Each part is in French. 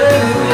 Yeah.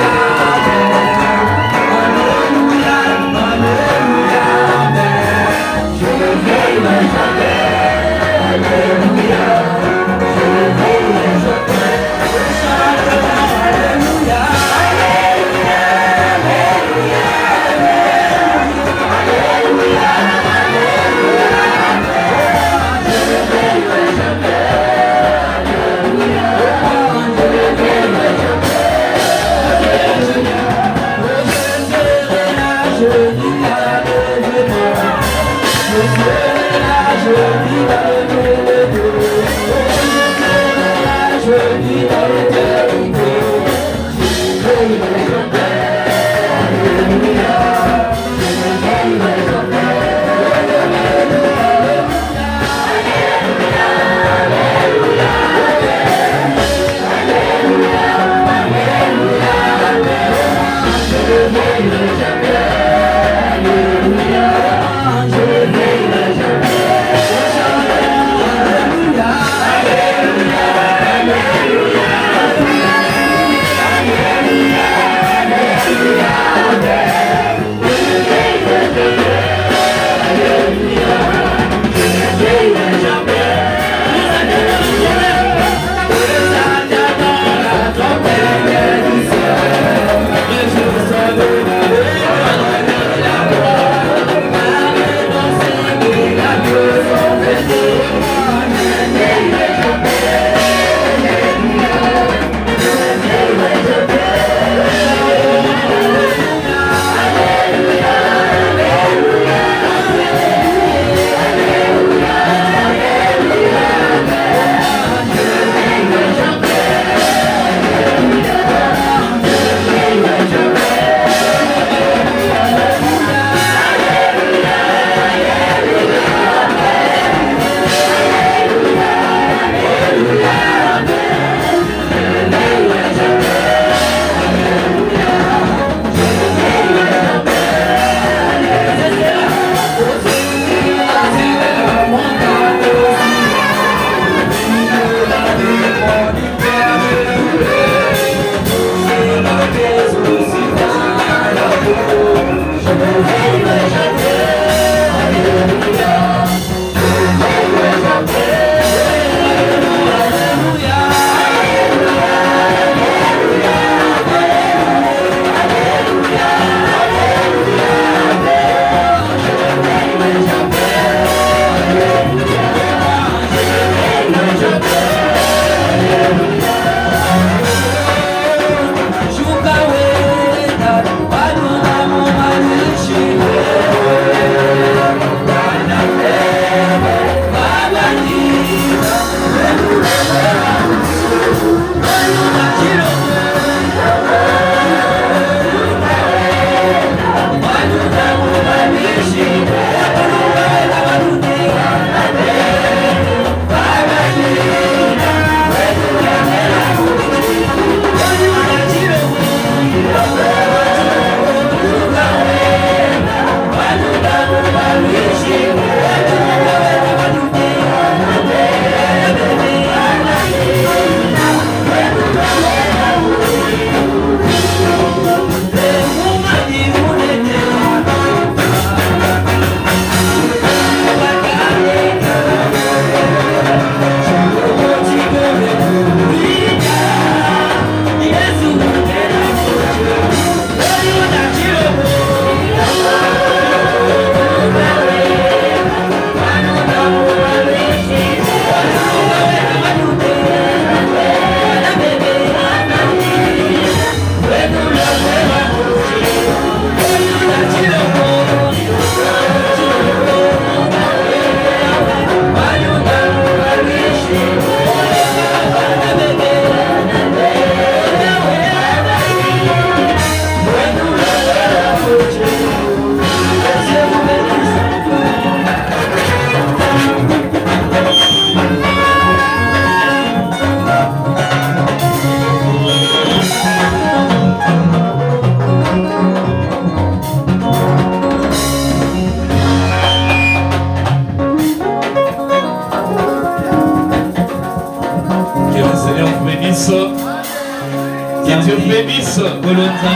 applaudissons.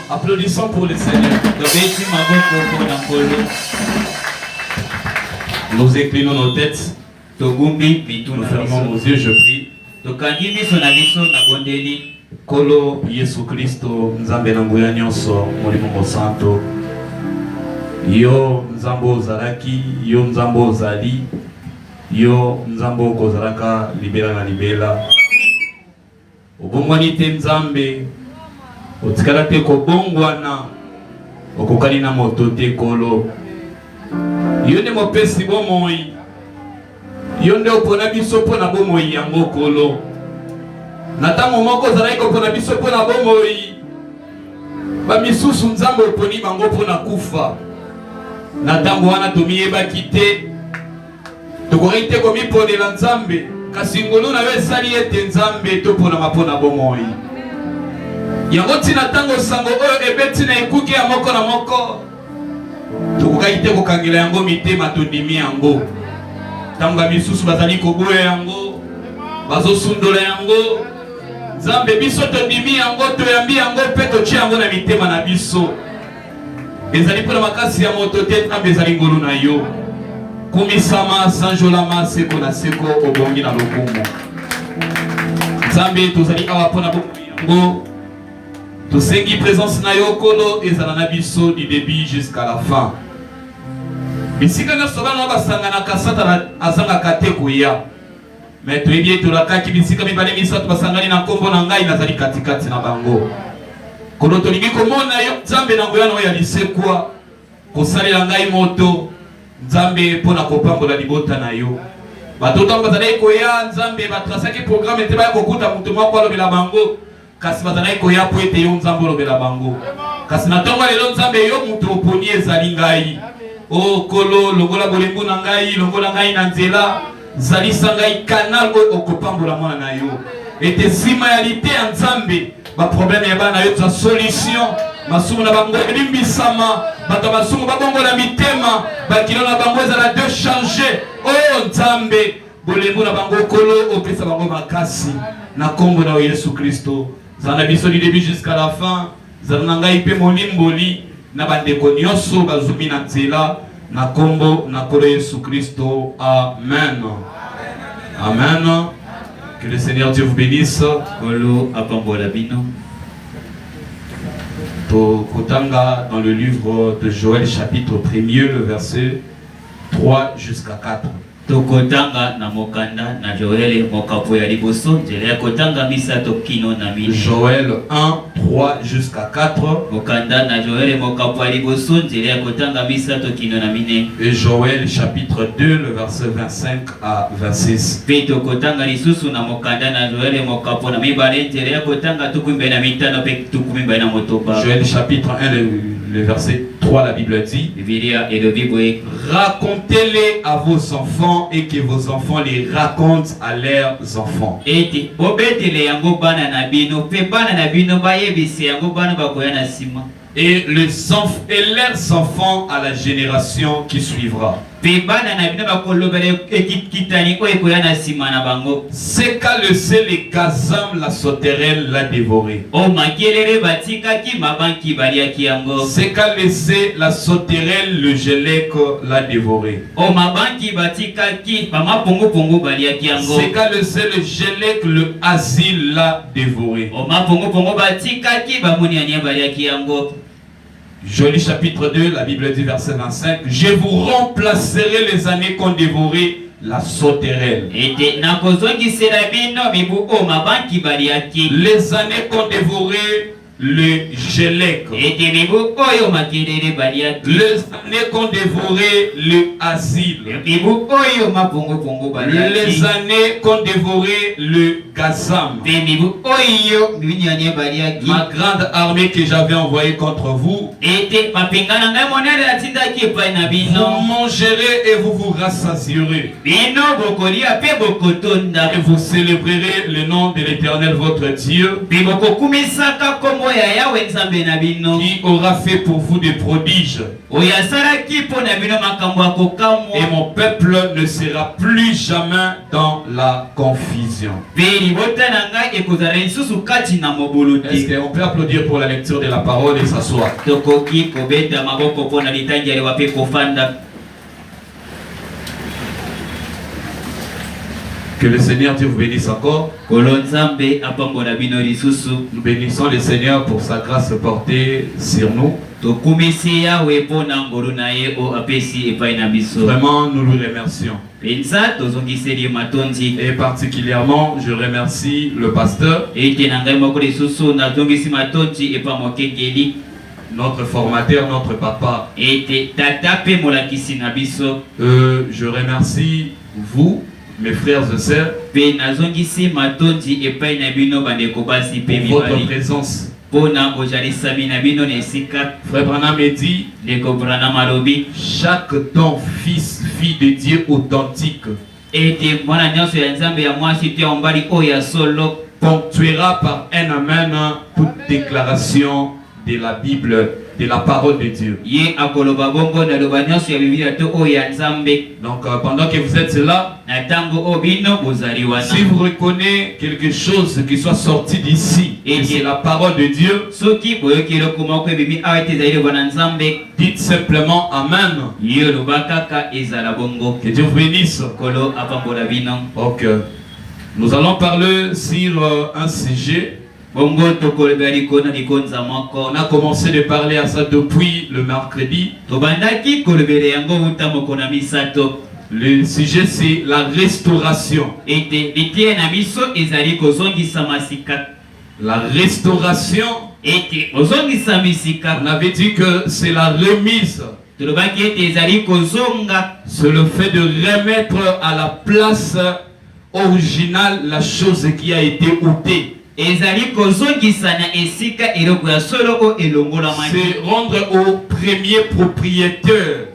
Applaudissons pour le Seigneur. Nous inclinons nos têtes. Nous fermons nos yeux, je prie. Kolo Yesu Kristo Nzambe na nguya nyonso molimo santo. Yo Nzambo Zaraki, yo Nzambo Zali, yo Nzambo Kozaraka libela na libela. Obongwani te Nzambe, otikala te kobongwana, okokali na moto te kolo. Yo nde mopesi bomoi, yo nde opona biso pona bomoi yango kolo. Natango moko zalaki kopona biso pona bomoi, bamisusu Nzambe oponi bango pona kufa. Natango wana tomiyebaki te, tokoki te komiponela Nzambe, kasi ngolu na yo esali ete Nzambe topona mapona bomoi. Yango tina tango sango oyo ebeti na ekuki ya moko na moko, tokoki te kokangela yango mitema tondimi yango. Tango bamisusu bazali koboya yango, bazosundola yango, Nzambe biso tondimi yango, toyambi yango pe totie yango na mitema na biso. Ezali pona makasi ya moto te, Nzambe ezali ngolu na yo. Kumisama sanjolama seko na seko obongi na lokumu. Nzambe tozali awa pona yango, tosengi présence na yo kolo ezala na biso du début jusqu'à la fin. Bisika na sobana basangana kasata azanga kate koya. Mais toyebi tolakaki bisika mibale misato basangani na kombo na ngai nazali katikati na bango. Kono tolingi komona yo Nzambe na ngoyano ya lisekwa kosalela ngai moto Nzambe pona kopambola libota na yo. Batoto bazali koya Nzambe batrasaki programme te ba kokuta mutu moko alobela bango, kasi bazali koya po ete yo Nzambe alobela bango. Kasi na tongo lelo Nzambe yo mutu oponi ezali ngai. O kolo longola bolembu na ngai, longola ngai na nzela, zalisa ngai canal o okopambola mwana na yo. Ete sima yalité ya Nzambe ba problème ya bana yo za solution. Masumu na bango limbisama, bato masumu babongo na mitema, bakilo na bango ezala de changer. Oh Nzambe, bolembu na bango kolo opesa bango makasi na kombo na Yesu Kristo. Zana biso du début jusqu'à la fin, zana ngai pe molimboli na bandeko nyonso bazumi na nzela na kombo na kolo Yesu Kristo. Amen. Amen. Que le Seigneur Dieu vous bénisse. Kolo apambola bino. Kotanga dans le livre de Joël chapitre 1er, le verset 3 jusqu'à 4. Tokotanga na mokanda na Joël mokapo ya liboso nzela kotanga misato kino na mine. Joël 1 3 jusqu'à 4. Mokanda na Joël mokapo ya liboso nzela kotanga misato kino na mine. Et Joël chapitre 2 le verset 25 à 26. Pe tokotanga lisusu na mokanda na Joël mokapo na mibale nzela kotanga tukumbe na mitano pe tukumbe na motoba. Joël chapitre 1 le verset 3, la Bible dit: racontez-les à vos enfants et que vos enfants les racontent à leurs enfants. Et leurs enfants à la génération qui suivra. C'est qu'à le sel et Gazam, la sauterelle l'a dévoré. C'est qu'à laisser la sauterelle, le gélec l'a dévoré. C'est qu'à laisser le gélec, le asile l'a dévoré. Joël chapitre 2, la Bible dit verset 25: je vous remplacerai les années qu'ont dévoré la sauterelle. Les années qu'ont dévoré le gélec. Les années qu'ont dévoré le asile. Les années qu'ont dévoré le Gazam. Ma grande armée que j'avais envoyée contre vous. Vous mangerez et vous vous rassasierez. Et vous célébrerez le nom de l'Éternel votre Dieu. qui aura fait pour vous des prodiges. Et mon peuple ne sera plus jamais dans la confusion. Est-ce qu'on peut applaudir pour la lecture de la parole et s'asseoir? Que le Seigneur Dieu vous bénisse encore. Nous bénissons le Seigneur pour sa grâce portée sur nous. Vraiment, nous le remercions. Et particulièrement, je remercie le pasteur, notre formateur, notre papa. Je remercie vous, mes frères et sœurs, pour votre présence. Frère Branham dit, chaque don, fils, fille de Dieu authentique, ponctuera par un amen toute déclaration de la Bible, de la parole de Dieu. Donc pendant que vous êtes là, si vous reconnaissez quelque chose qui soit sorti d'ici, et c'est la parole de Dieu, dites simplement Amen. Que Dieu vous bénisse. Ok. Nous allons parler sur un sujet. On a commencé de parler à ça depuis le mercredi. Le sujet c'est la restauration. La restauration, on avait dit que c'est la remise. C'est le fait de remettre à la place originale la chose qui a été ôtée. C'est rendre au premier propriétaire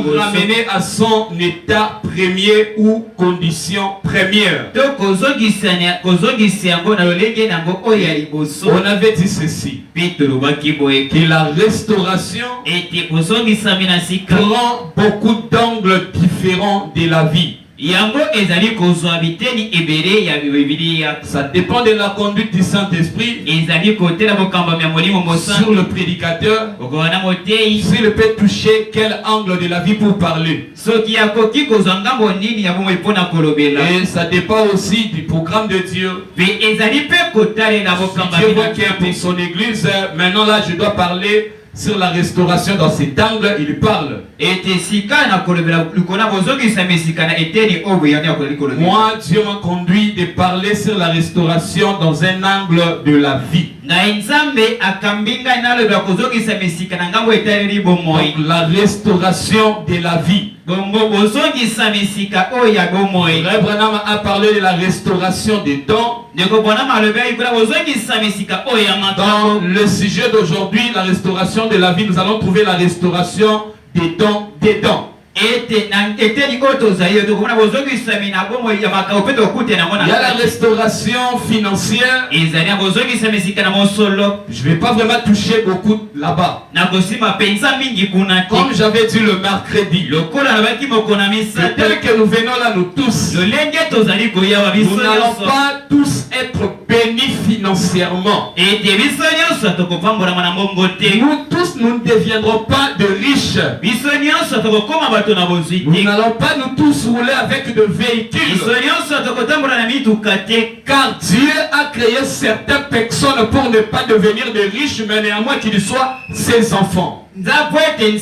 pour ramener à son état premier ou condition première. On avait dit ceci, que la restauration prend beaucoup d'angles différents de la vie. Ça dépend de la conduite du Saint-Esprit sur le prédicateur, s'il peut toucher quel angle de la vie pour parler. Et ça dépend aussi du programme de Dieu. Si Dieu voit qu'il y a pour son église, maintenant là je dois parler sur la restauration dans cet angle, il parle. Moi, Dieu m'a conduit de parler sur la restauration dans un angle de la vie. Donc, la restauration de la vie. Frère Branham a parlé de la restauration des dons. Dans le sujet d'aujourd'hui, la restauration de la vie, nous allons trouver la restauration des dons des dons. Il y a la restauration financière. Je ne vais pas vraiment toucher beaucoup là-bas. Comme j'avais dit le mercredi, tel que nous venons là, nous tous, nous n'allons pas tous être bénis financièrement. Nous tous, nous ne deviendrons pas de riches. Nous n'allons pas nous tous rouler avec de véhicules. Car Dieu a créé certaines personnes pour ne pas devenir de riches, mais néanmoins qu'ils soient ses enfants. Soyez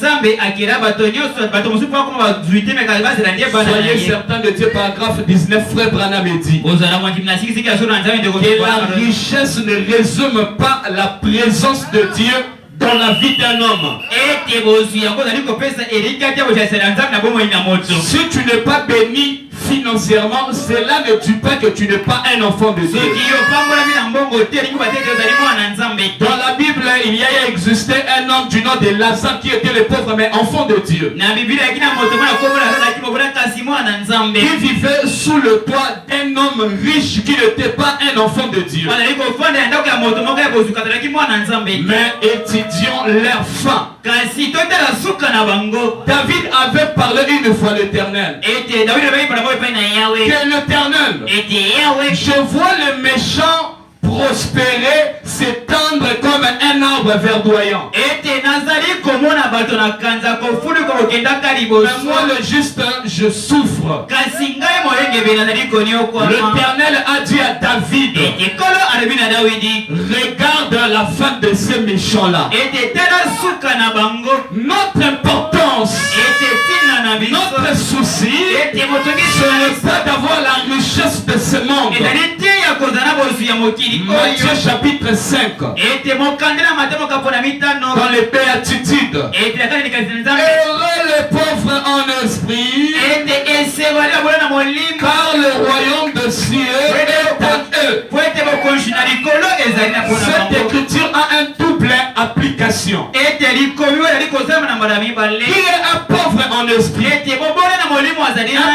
certains de Dieu, paragraphe 19, frère Branham dit que la richesse ne résume pas la présence de Dieu dans la vie d'un homme. Si tu n'es pas béni financièrement, cela ne dit pas que tu n'es pas un enfant de Dieu. Dans la Bible, il y a existé un homme du nom de Lazare qui était le pauvre mais enfant de Dieu. Qui vivait sous le toit d'un homme riche qui n'était pas un enfant de Dieu. Mais étudions leur fin. David avait parlé une fois l'Éternel. Que l'Éternel, je vois le méchant prospérer, s'étendre comme un arbre verdoyant. Mais moi le juste, je souffre. L'Éternel a dit à David, regarde la fin de ces méchants-là. Notre importance, notre souci, ce n'est pas d'avoir la richesse de ce monde. Matthieu chapitre 5. Dans les béatitudes. Heureux les pauvres en esprit, car le royaume de Dieu est à eux. Cette écriture a un double application. Qui est un pauvre en esprit? Un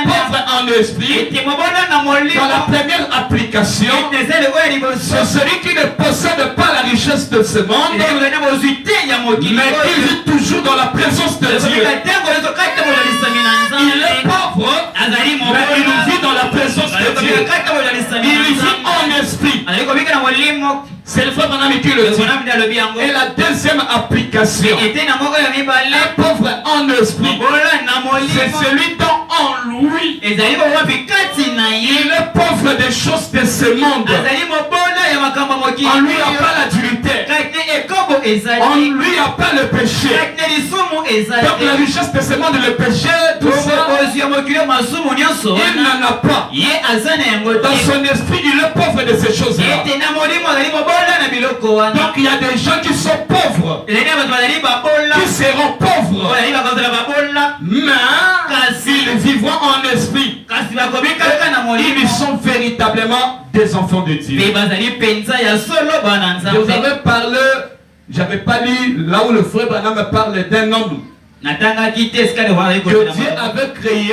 pauvre en esprit, dans la première application, c'est celui qui ne possède pas la richesse de ce monde, mais qui vit toujours dans la présence de Dieu. Il est pauvre, mais il vit dans la présence de Dieu. Il vit en esprit. C'est le frère Branham qui le dit. Et la deuxième application, un pauvre en esprit, c'est celui dont en lui il est pauvre des choses de ce monde. En lui il n'y a pas l'adultère. En lui il n'y a pas le péché. Donc la richesse de ce monde, le péché, tout ça, il n'en a pas. Dans son esprit il est pauvre de ces choses-là. Donc il y a des gens qui sont pauvres, qui seront pauvres, mais ils vivront en esprit. Ils sont véritablement des enfants de Dieu. Vous avez parlé, j'avais pas lu là où le frère Branham parle d'un homme que Dieu avait créé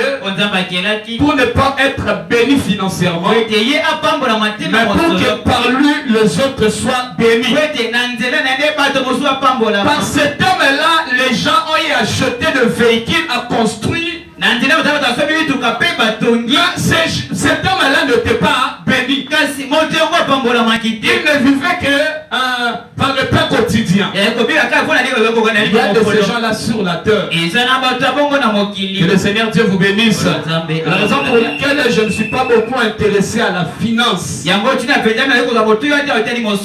pour ne pas être béni financièrement, mais pour que par lui les autres soient bénis. Par cet homme-là, les gens ont acheté de véhicules à construire. Mais cet homme-là n'était pas béni. Il ne vivait que par le pain quotidien. Il y a de ces gens-là sur la terre. Que le Seigneur Dieu vous bénisse. La raison pour laquelle je ne suis pas beaucoup intéressé à la finance,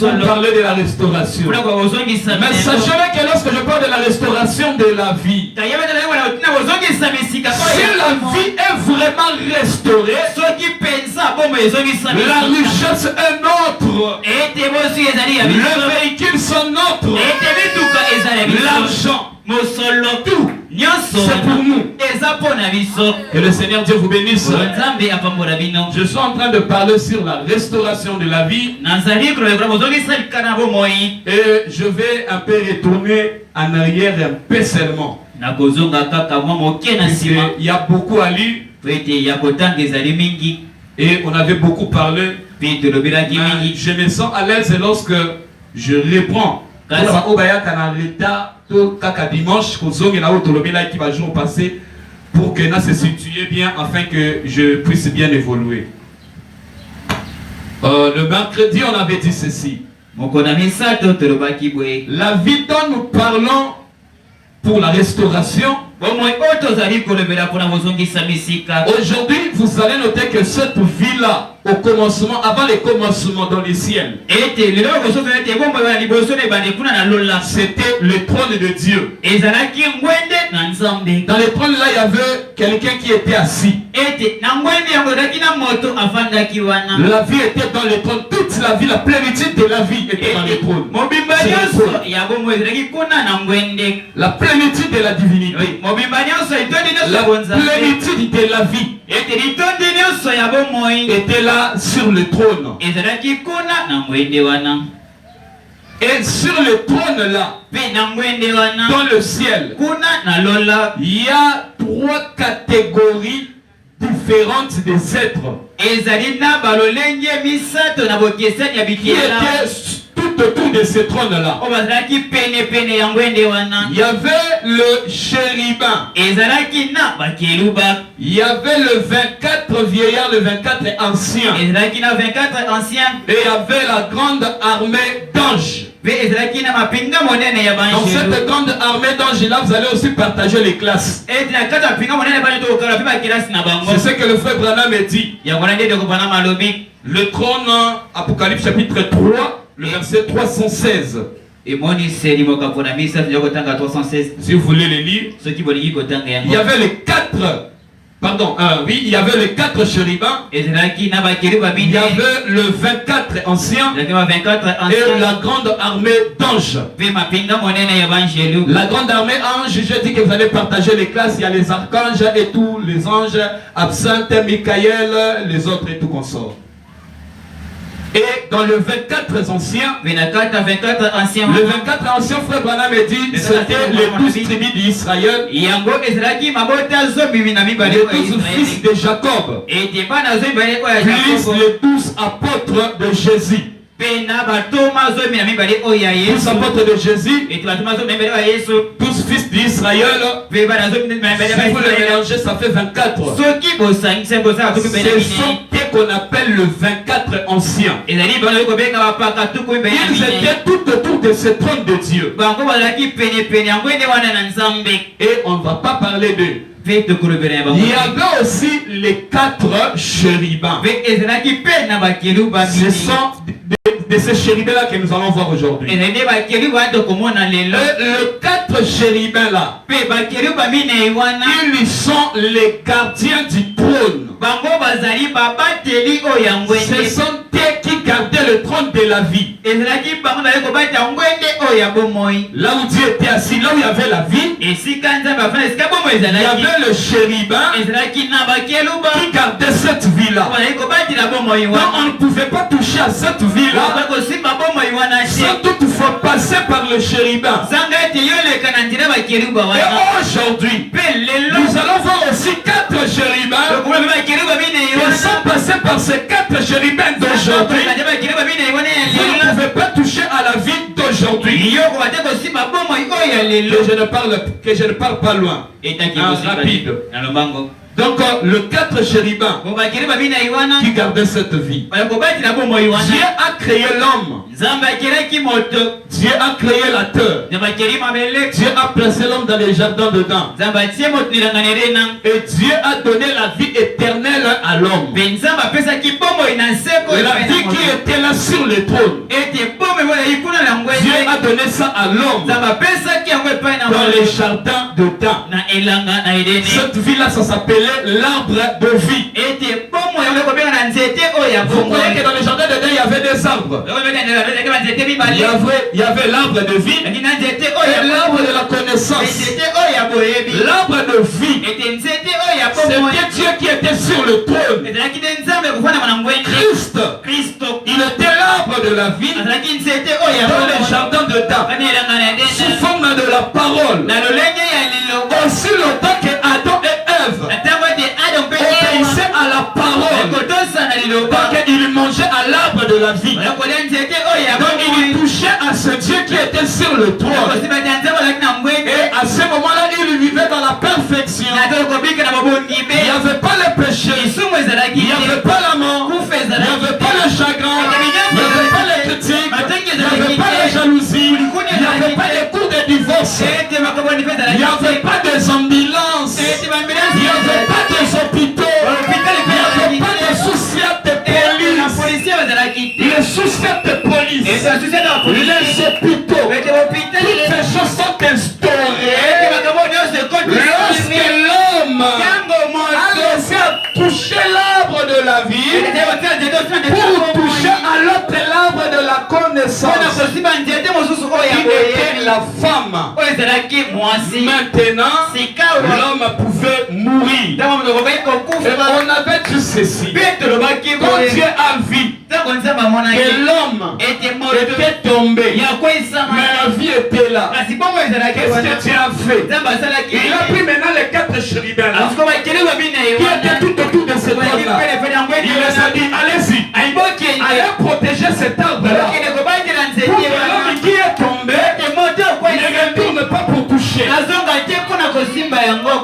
pour parler de la restauration. Mais sachez que lorsque je parle de la restauration de la vie, si la vie est vraiment restaurée, la richesse est nôtre, le véhicule sont nôtres, l'argent, tout, c'est pour nous. Que le Seigneur Dieu vous bénisse. Je suis en train de parler sur la restauration de la vie, et je vais un peu retourner en arrière un peu seulement. Il y a beaucoup à lire et on avait beaucoup parlé. Je me sens à l'aise lorsque je reprends dimanche qui va jour passé pour que nous se situions bien afin que je puisse bien évoluer. Le mercredi on avait dit ceci: la vie dont nous parlons pour la restauration, aujourd'hui vous allez noter que cette vie-là, au commencement, avant les commencements dans les ciels, c'était le trône de Dieu. Dans le trône là, il y avait quelqu'un qui était assis. La vie était dans le trône. Toute la vie, la plénitude de la vie était dans le trône. La plénitude de la divinité, la plénitude de la vie était là sur le trône. Et sur le trône là, dans le ciel, il y a 3 catégories différentes des êtres qui étaient tout autour de ce trône là. Il y avait le chérubin, il y avait le 24 vieillard, le 24 ancien, et il y avait la grande armée d'anges. Dans cette grande armée d'anges là, vous allez aussi partager les classes. C'est ce que le frère Branham dit. Le trône, Apocalypse chapitre 3, le verset 316. Si vous voulez les lire, il y avait les 4. Pardon, oui, il y avait les 4 chérubins. Il y avait le 24 ancien et la grande armée d'anges. La grande armée ange, je dis que vous allez partager les classes. Il y a les archanges et tous les anges, Absinthe, Michael, les autres et tout consort. Et dans le 24 ancien, le 24 ancien, frère Branham dit, c'était les 12 tribus d'Israël, les 12 fils de Jacob, plus les 12 apôtres de Jésus. Tous apôtres de Jésus, tous fils d'Israël. Si vous les mélangez, ça fait 24. C'est ce qu'on appelle le 24 ancien. Ils étaient tout autour de ce trône de Dieu. Et on ne va pas parler d'eux. Il y avait aussi les 4 chérubins. Ce sont de ces chérubins-là que nous allons voir aujourd'hui. Les 4 chérubins-là, ils sont les gardiens du trône. Ce sont eux qui gardaient le trône de la vie. Là où Dieu était assis, là où il y avait la vie, il y avait le chérubin qui gardait cette vie-là. Donc on ne pouvait pas toucher à cette vie-là sans toutefois passer par le chérubin. Et aujourd'hui, nous allons voir aussi 4 chérubins qui sont passés par ces 4 chérubins d'aujourd'hui. Vous ne pouvez pas toucher à la vie d'aujourd'hui. Que je ne parle pas loin. Rapide. Donc le 4 chérubins qui gardaient cette vie. Dieu a créé l'homme. Dieu a créé la terre. Dieu a placé l'homme dans les jardins dedans. Et Dieu a donné la vie éternelle à l'homme. La vie qui était là sur le trône. Dieu a donné ça à l'homme dans les jardins dedans. Cette vie-là, ça s'appelait l'arbre de vie. Vous voyez que dans les jardins dedans, il y avait des arbres. Il y avait l'arbre de vie et l'arbre de la connaissance. L'arbre de vie, c'était Dieu qui était sur le trône. Christ, il était l'arbre de la vie dans les jardins dedans, sous forme de la parole. Aussi longtemps que Adam et Ève obéissaient à la parole, parce qu'ils mangeaient à l'arbre de la vie. Donc ils touchaient à ce Dieu qui était sur le trône. Et à ce moment-là, ils vivaient dans la perfection. Il n'y avait pas le péché, il n'y avait pas la mort, il n'y avait pas le chagrin, il n'y avait pas les critiques, il n'y avait pas la jalousie, il n'y avait pas les coups de divorce, il n'y avait pas des ambulances, il n'y avait pas des hôpitaux, il n'y avait pas de soucis de police, les soucis de police, les hôpitaux, toutes ces choses sont instaurées lorsque l'homme a laissé toucher l'arbre de la vie pour toucher à l'autre l'arbre de la connaissance. était la femme. Maintenant, l'homme pouvait mourir. Et on avait dit ceci. Quand Dieu a vu que l'homme était tombé, mais la vie était là. Qu'est-ce que Dieu a fait? Il a pris maintenant les 4 chérubins là, qui étaient tout autour de cet arbre-là. Il les a dit, allez-y, allez protéger cet arbre-là, pour que l'homme qui est tombé ne retourne pas pour toucher.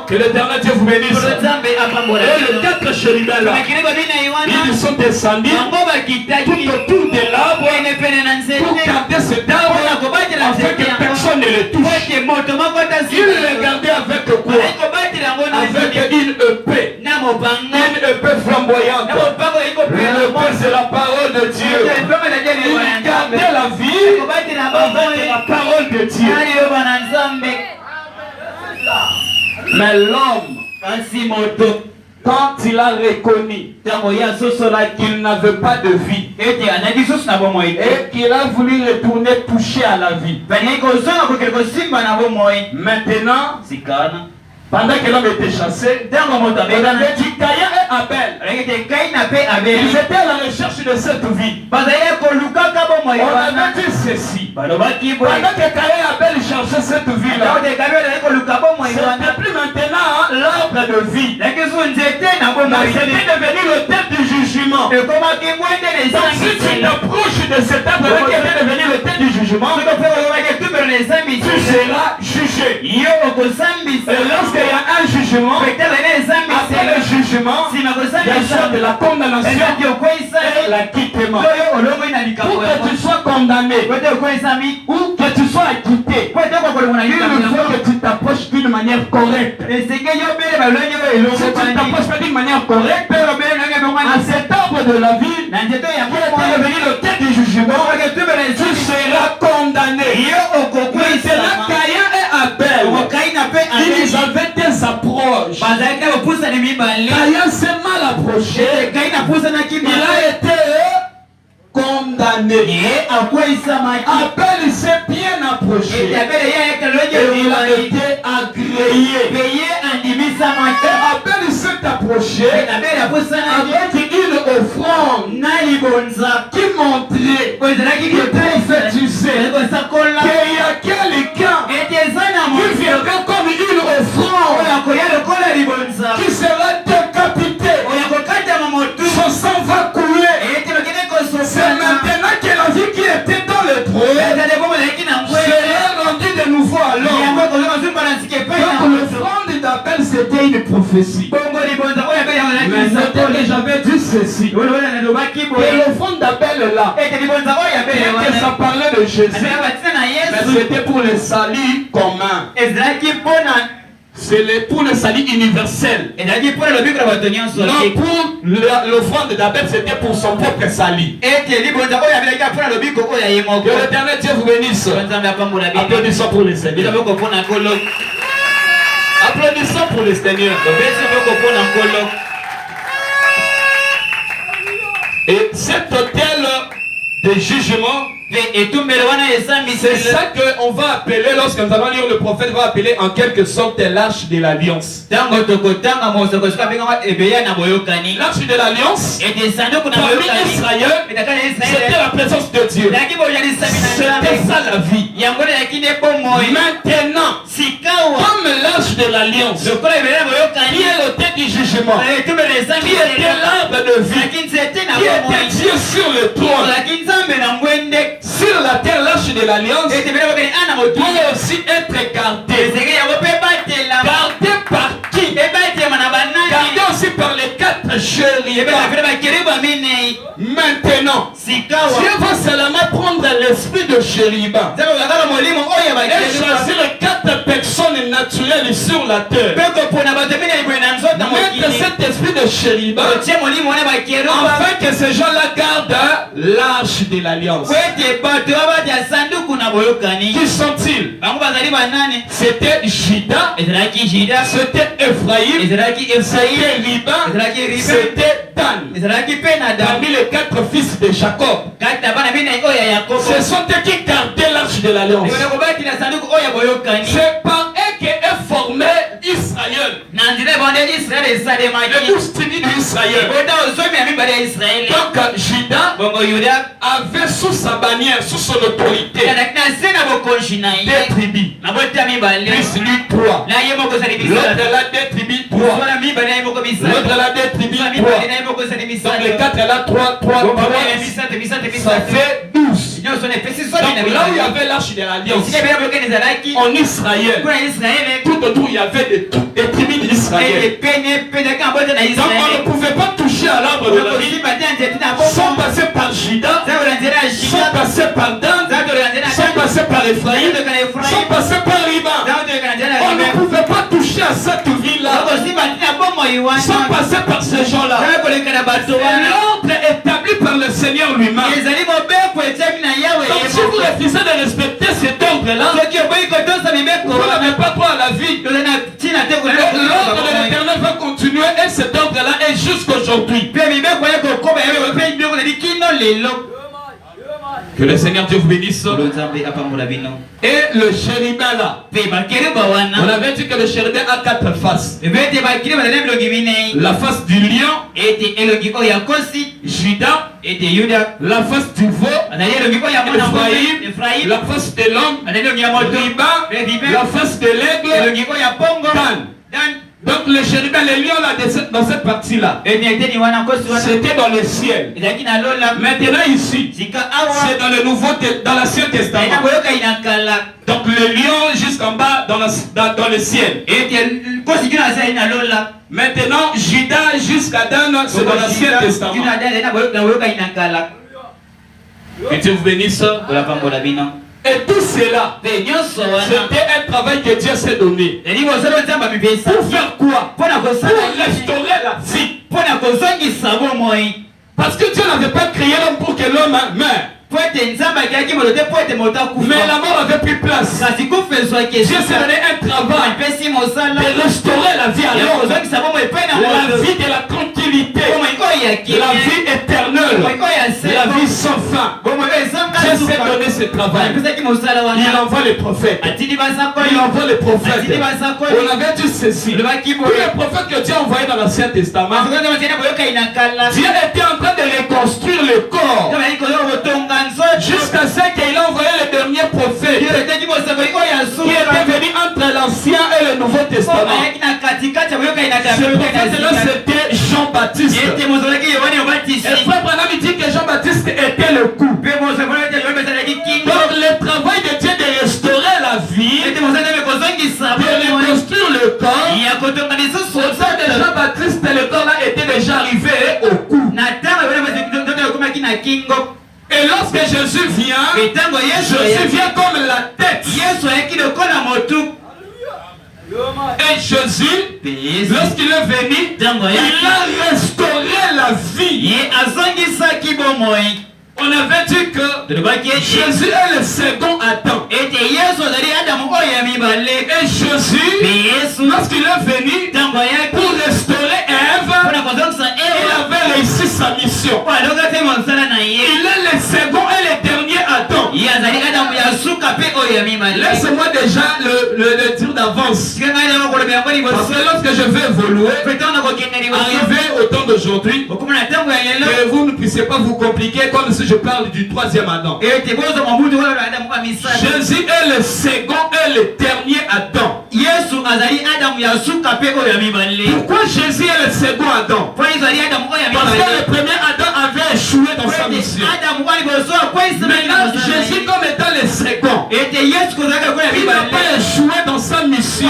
Que l'Éternel Dieu vous bénisse. Et les 4 chérubins là, ils sont descendus tout autour de l'arbre pour garder cet arbre afin que personne ne le touche. Ils le gardaient avec quoi? Avec une épée. Une épée flamboyante. L'épée c'est la parole de Dieu. Ils gardaient la vie avec la parole de Dieu. Mais l'homme, quand il a reconnu qu'il n'avait pas de vie et qu'il a voulu retourner toucher à la vie, maintenant, pendant que l'homme était chassé, on avait dit Caïn et Abel. Ils étaient à la recherche de cette vie. On avait dit ceci. Pendant que Caïn et Abel cherchaient cette vie-là, c'était plus maintenant l'arbre de vie. C'était devenu le thème du jugement. Donc si tu t'approches de cet arbre qui était devenu le thème du jugement, tu seras jugé. Et lorsqu'il y a un jugement, après le jugement, il y a soit de la condamnation et l'acquittement. Pour que tu sois condamné ou que tu sois acquitté, il faut que tu t'approches d'une manière correcte. Si tu ne t'approches pas d'une manière correcte, à cet arbre de la vie, qui est devenu le thème du jugement, tu seras condamné. Maintenant, Caïn et Abel, ils avaient des approches. Caïn s'est mal approché. Il a été condamné. Abel s'est bien approché. Et il a été agréé. Et Abel s'est approché avec une offrande qui montrait, qui prophétisait qu'il y a quelqu'un qui viendrait comme une offrande qui sera décapité. Son sang va couler. C'est maintenant que la vie qui était dans le trône serait rendue de nouveau à l'homme. Donc l'offrande d'Abel c'était une prophétie. Mais notez que j'avais dit ceci. Que l'offrande d'Abel là, que ça parlait de Jésus, mais c'était pour le salut commun. C'est pour le salut universel. Non, pour l'offrande d'Abel, c'était pour son propre salut. Que l'Éternel Dieu vous bénisse. Applaudissons pour le Seigneur. Applaudissons pour le Seigneur. Et cet hôtel de jugement, c'est ça qu'on va appeler, lorsque nous allons lire, le prophète va appeler en quelque sorte l'arche de l'alliance. L'arche de l'alliance, parmi Israël, c'était la présence de Dieu. C'était ça la vie. Maintenant, comme l'arche de l'alliance, qui est le thème du jugement, qui était l'arbre de vie, qui était Dieu sur le trône, sur la terre, l'arche de l'alliance doit aussi être gardée. Gardée par qui? Gardée aussi par les 4 chérubins. Maintenant, Dieu va seulement prendre l'esprit de chérubin et choisir les 4 personnes naturelles sur la terre. Mettre cet esprit de chérubin afin que ces gens-là gardent l'arche de l'alliance. Qui sont-ils? C'était Juda, c'était Ephraïm, c'était Liban, c'était Dan. Dan. Parmi les 4 fils de Jacob. Ce sont eux qui gardaient l'arche de l'alliance. C'est par eux qu'est formé Israël. Le 12 tribus d'Israël. Donc Juda avait sous sa bannière, sous son autorité, des tribus. Plus lui 3. L'autre là des tribus 3. L'autre là des tribus 3. Donc les 4 là 3. Ça fait 12. Donc là où il y avait l'arche de l'alliance, en Israël, tout autour il y avait des tribus d'Israël. Donc on ne pouvait pas toucher à l'arbre de la vie sans passer par Juda, sans passer par Dan, sans passer par Ephraïm, sans passer par Riba. On ne pouvait pas toucher à cette ville-là sans passer par ces gens-là. L'ordre établi par le Seigneur lui-même. Donc si vous refusez de respecter cet ordre-là, vous n'avez pas droit à la vie. L'ordre de l'Éternel va continuer et cet ordre-là est jusqu'aujourd'hui. Que le Seigneur Dieu vous bénisse. Et le chérubin là, on avait dit que le chérubin a 4 faces. La face du lion, Juda, la face du veau, Ephraïm, la face de l'homme, Riba, la face de l'aigle, Dan. Donc le chérubin, les lions là, dans cette partie-là, c'était dans le ciel. Maintenant ici, c'est dans le Nouveau, dans l'Ancien Testament. Donc le lion jusqu'en bas dans le ciel. Maintenant Juda jusqu'à Dan, c'est dans l'Ancien Testament. Que Dieu vous bénisse. Et tout cela, c'était un travail que Dieu s'est donné. Pour faire quoi? Pour restaurer la vie. Parce que Dieu n'avait pas créé l'homme pour que l'homme meure. Mais la mort avait pris place. Dieu s'est donné un travail de restaurer la vie à l'homme. La vie de la tranquillité, la vie éternelle, la vie sans fin. Dieu s'est donné ce travail. Il envoie les prophètes. Il envoie les prophètes. On avait dit ceci. Tous les prophètes que Dieu a envoyés dans l'Ancien Testament, Dieu était en train de reconstruire le corps. Jusqu'à ce qu'il a envoyé le dernier prophète qui était venu entre l'Ancien et le Nouveau Testament. Ce prophète-là, c'était Jean-Baptiste. Et Frère Branham dit que Jean-Baptiste était le coup. Donc le travail de Dieu de restaurer la vie, de reconstruire le corps, au sein de Jean-Baptiste, le corps là était déjà arrivé au cou. Et lorsque Jésus vient comme la tête. Et Jésus, lorsqu'il est venu, il a restauré la vie. On avait dit que Jésus est le second Adam. Et Jésus, lorsqu'il est venu pour restaurer Ève, il avait réussi sa mission. Il est le second et le dernier Adam. Laissez-moi déjà le dire d'avance. Parce que lorsque je vais évoluer, arriver au temps d'aujourd'hui, que vous ne puissiez pas vous compliquer comme si je parle du troisième Adam. Jésus est le second et le dernier Adam. Pourquoi Jésus est le second Adam? Parce que le premier Adam avait échoué dans sa mission. Maintenant, Jésus comme étant le second, il n'a pas échoué dans sa mission.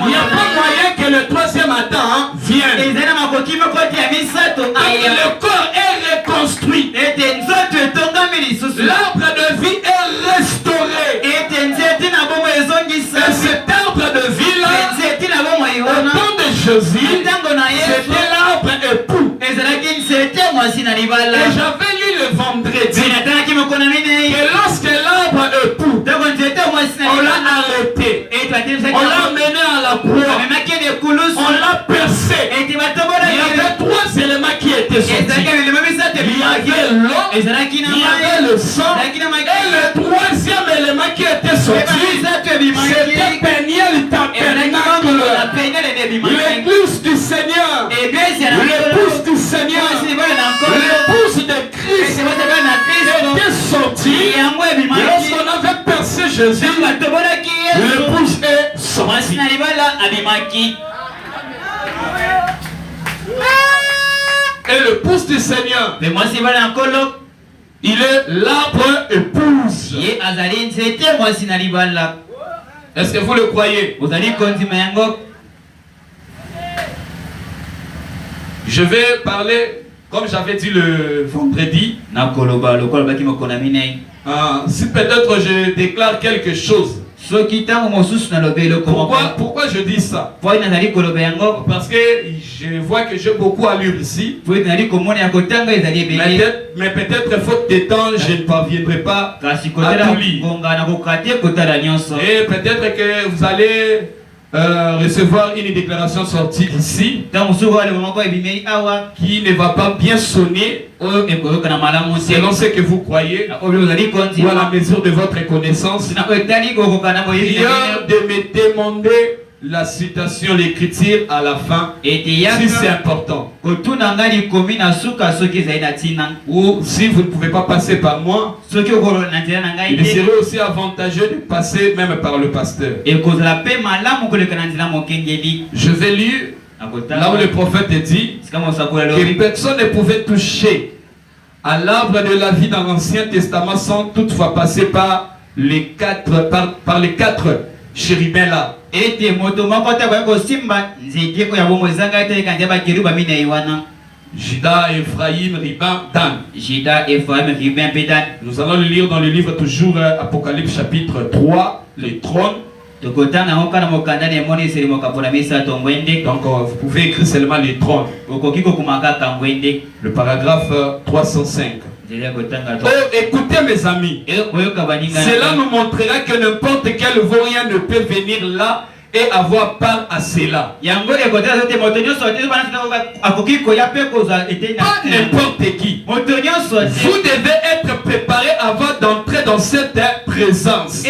Il n'y a pas moyen que le troisième Adam vienne. Le corps est reconstruit. L'arbre de vie est restauré. Et cet arbre de vie là, au temps de Jésus, c'était l'arbre époux. Et j'avais lu le vendredi que lorsque l'arbre époux, on l'a arrêté, on l'a mené à la croix, on l'a percé. Il y avait 3 éléments qui il y avait le sang. Et le troisième élément qui était sorti, c'était Peniel tabernacle. L'église du Seigneur, l'épouse du Seigneur, l'épouse de Christ était sortie. Lorsqu'on avait percé Jésus, l'épouse est sortie. Et l'épouse du Seigneur, il est l'arbre épouse. Est-ce que vous le croyez? Je vais parler, comme j'avais dit le vendredi. Si peut-être je déclare quelque chose. Pourquoi je dis ça? Parce que je vois que j'ai beaucoup à lire ici. Mais peut-être faute de temps, je ne parviendrai pas à tout lire. Et peut-être que vous allez recevoir une déclaration sortie ici qui ne va pas bien sonner selon ce que vous croyez ou à la mesure de votre connaissance. Prière de me demander la citation, l'écriture à la fin, si c'est important. Ou si vous ne pouvez pas passer par moi, il serait aussi avantageux de passer même par le pasteur. Je vais lire là où le prophète dit que personne ne pouvait toucher à l'arbre de la vie dans l'Ancien Testament sans toutefois passer par les quatre chérubins là. Juda, Ephraim, Riban, Dan. Nous allons le lire dans le livre toujours Apocalypse chapitre 3, les trônes. Donc vous pouvez écrire seulement les trônes. Le paragraphe 305. Oh, écoutez mes amis, cela nous montrera que n'importe quel vaurien ne peut venir là et avoir part à cela. Pas n'importe qui. Vous devez être préparé avant d'entrer dans cette présence. Ce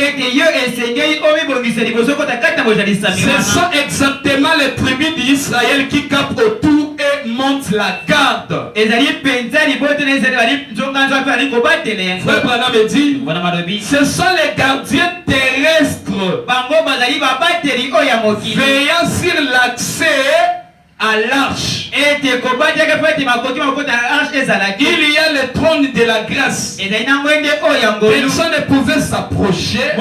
sont exactement les tribus d'Israël qui capent autour et montent la garde. Frère Branham me dit, ce sont les gardiens terrestres veillant sur l'accès à l'arche. Il y a le trône de la grâce. Personne ne pouvait s'approcher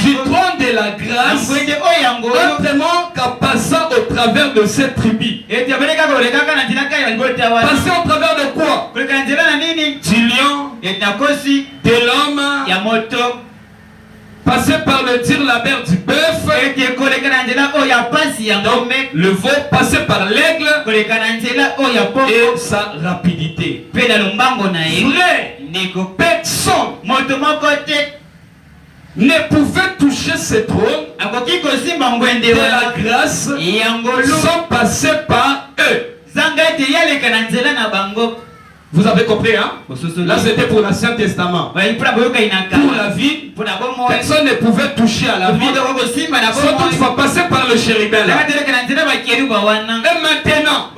du trône de la grâce autrement qu'en passant au travers de cette tribu. Passer au travers de quoi? Du lion, de l'homme, passer par le tir la mère du bœuf, le veau, passer par l'aigle et sa rapidité. Vrai, personne ne pouvait toucher ce trône de la grâce sans passer par eux. Vous avez compris, hein? Là, c'était pour l'Ancien Testament. Pour la vie, personne ne pouvait toucher à la vie sans toutefois passer par le chérubin là. Et maintenant,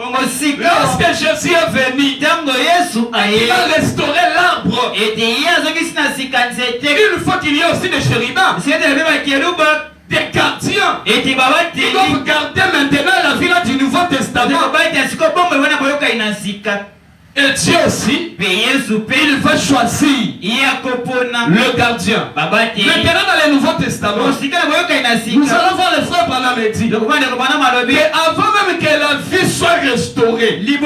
lorsque Jésus est venu, il a restauré l'arbre. Une fois qu'il y a aussi des chérubins, des gardiens, ils doivent garder maintenant la vie du Nouveau Testament. Et Dieu aussi, il va choisir le gardien. Maintenant dans le Nouveau Testament, nous allons voir le frère Branham dit que avant même que la vie soit restaurée, Dieu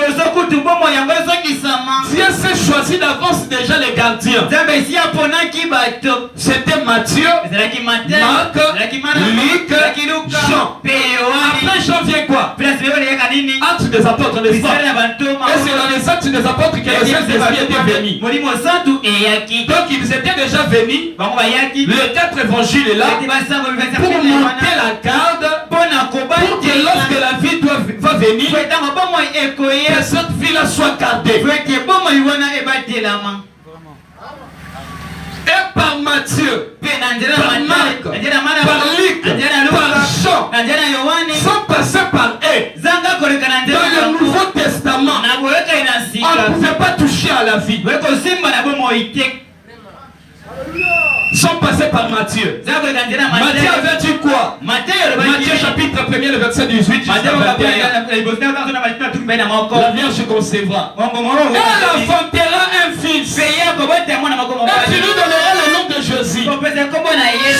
s'est choisi d'avance déjà les gardiens. C'était Matthieu, Marc, Luc, Jean. Après Jean vient quoi? Actes des apôtres, n'est-ce pas? Et c'est dans les actes des apôtres que le Saint-Esprit était venu. Donc ils étaient déjà venus. Les 4 évangiles là pour monter la garde, pour que lorsque la vie va venir, venir, que cette vie-là soit gardée. Et par Matthieu, par Marc, par Luc, par Jean, sans passer par eux, dans le Nouveau Testament, on ne pouvait pas toucher à la vie. Sans passer par Matthieu. Matthieu avait dit quoi? Matthieu chapitre 1er, le verset 18 jusqu'à 21. La Vierge concevra. Elle enfantera un fils. Et tu lui donneras le nom de Jésus.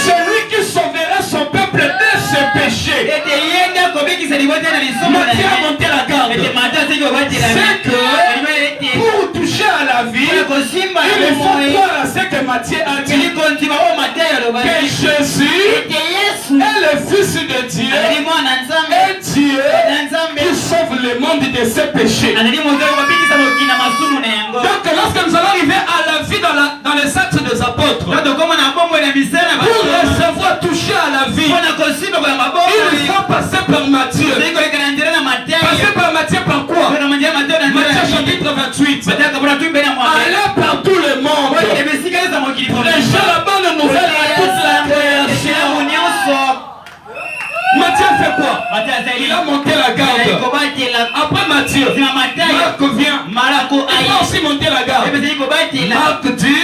Celui qui sauvera son peuple de ses péchés. Matthieu a monté la garde. C'est que pour toucher à la vie, il faut croire à ce que Matthieu a dit. Que Jésus est le Fils de Dieu et Dieu qui sauve le monde de ses péchés. Donc lorsque nous allons arriver à la vie dans les actes des apôtres, pour recevoir, toucher à la vie, il faut passer par Matthieu. Passer par Matthieu par quoi? Matthieu chapitre 28. Allez par tout le monde. Prêchez la bonne nouvelle à toute la création. Matthieu fait quoi? Il a monté la garde. Après Matthieu, Marc vient. Il a aussi monté la garde. Marc dit,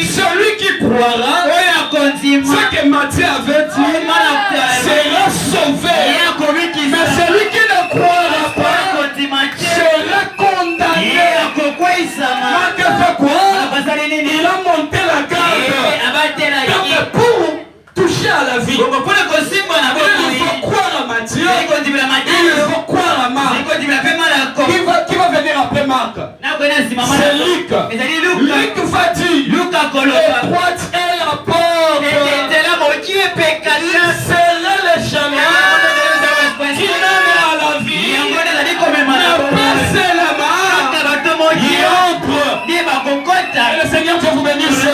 celui qui croira ce que Matthieu avait dit sera sauvé. Mais celui qui ne croira pas sera condamné. Marc fait quoi? Il a monté la garde. Donc pour toucher à la vie, il faut croire à Matthieu, il faut croire à Marc. Qui va venir après Marc? C'est Luc. Luc va dire, étroite est la porte, serrez les chalets, qui mène à la vie, ne passez la main, il entre. Que le Seigneur Dieu vous bénisse. Que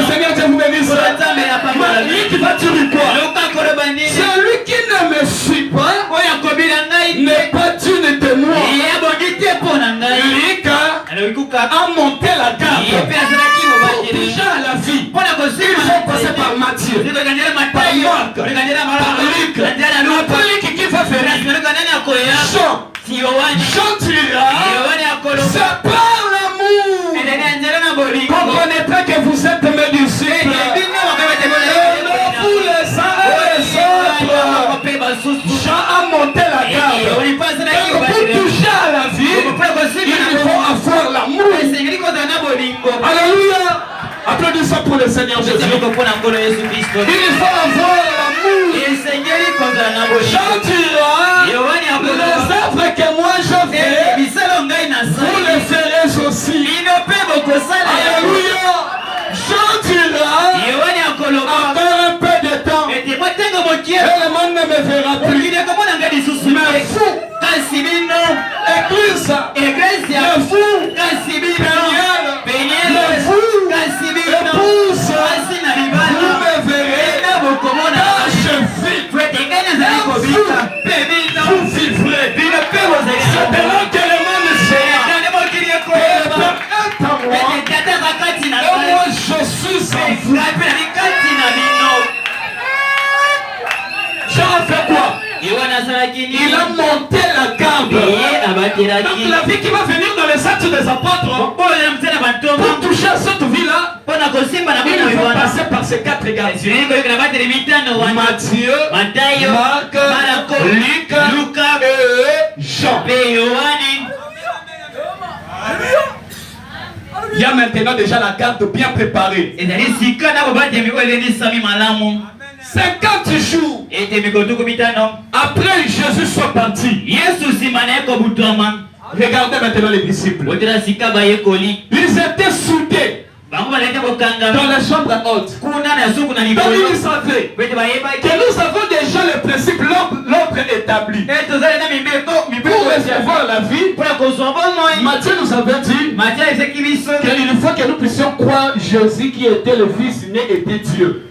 le Seigneur Dieu vous bénisse. Luc va dire quoi? Celui qui ne me suit pas n'est pas digne de moi. Luc a monté la garde pour toucher à la vie. Il faut passer par Matthieu, par Marc, par Luc. Après Luc qui va venir? Jean. Jean dira, c'est par l'amour qu'on connaîtra que vous êtes mes disciples. Et non vous les uns et les autres. Jean a monté la garde. Et pour toucher à la vie, il faut avoir l'amour. Alléluia. Applaudissons pour le Seigneur Jésus. Il faut avoir l'amour. Jean dira, les œuvres que moi je fais, vous les ferez aussi. Alléluia. Jean dira, encore un peu de temps, et le monde ne me verra plus. Mais fou, Église, le fou, Péniel, le fou, épouse, vous me verrez, car je vis, vous vivrez. C'est là que le monde sera. Et est à moi, et moi je suis en vous. Jean a fait quoi? Il a monté la garde. Donc la vie qui va venir dans les actes des apôtres, pour toucher à cette vie-là, il faut passer par ces quatre gardiens. Matthieu, Marc, Luc et Jean. Il y a maintenant déjà la garde bien préparée. 50 jours après Jésus soit parti. Regardez maintenant les disciples. Ils étaient soudés. dans la chambre haute. Donc ils savaient que nous avons déjà le principe, l'ordre établi. Pour recevoir la vie, Matthieu nous avait dit qu'il faut que nous puissions croire Jésus qui était le Fils né était Dieu.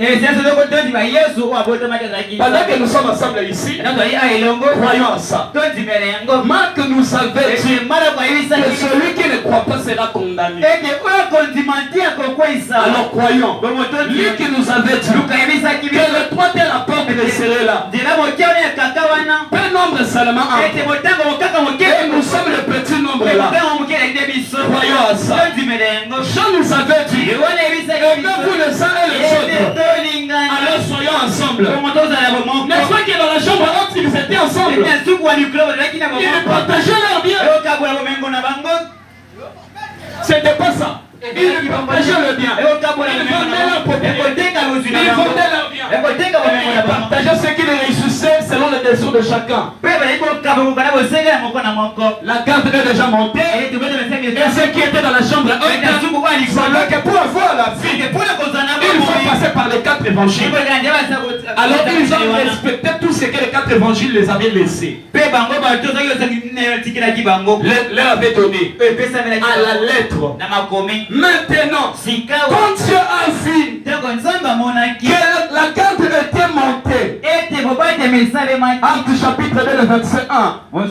Pendant que nous sommes ensemble ici, croyons à ça. Marc nous avait dit que celui qui ne croit pas sera condamné. Alors croyons. Lui qui nous avait dit que le droit de la porte serait là. Peu nombre seulement un. Et nous sommes le petit nombre là. Croyons à ça. Jean nous avait dit aimez-vous les uns et les autres. Alors soyons ensemble. N'est-ce pas que dans la chambre haute ils étaient ensemble? Ils partageaient leurs biens. C'était pas ça. Ils partageaient le bien. Ils vendaient leur propriété. Ils vendaient leur bien. Ils partageaient ce qui les réussissait selon les désirs de chacun. La garde est déjà montée. Et ceux qui étaient dans la chambre savaient que pour avoir la vie, il faut passer par les 4 évangiles. Alors ils ont respecté tout ce que les 4 évangiles les avaient laissé. Leur avait donné à la lettre. Maintenant, quand Dieu a vu que la garde était montée, Actes chapitre 2, verset 1, au jour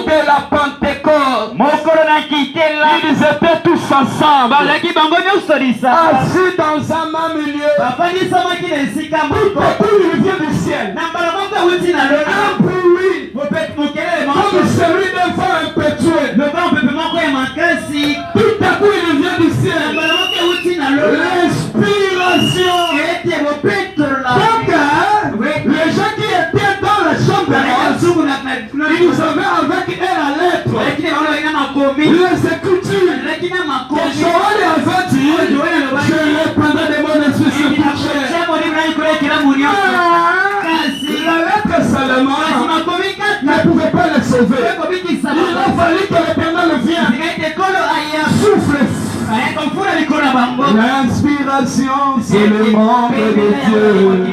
de la Pentecôte, ils étaient tous ensemble, assis dans un même lieu. Tout il vient du ciel. Un bruit comme celui d'un vent impétueux. Tout à coup il vient du ciel. L'inspiration. Donc les gens qui étaient dans la chambre ils avaient avec eux la lettre, les Écritures que Joël avait dit je répandrai de mon esprit sur toute chair. La lettre seulement ne pouvait pas les sauver. Il a fallu que l'Éternel vienne. Souffle. L'inspiration, c'est le monde de Dieu.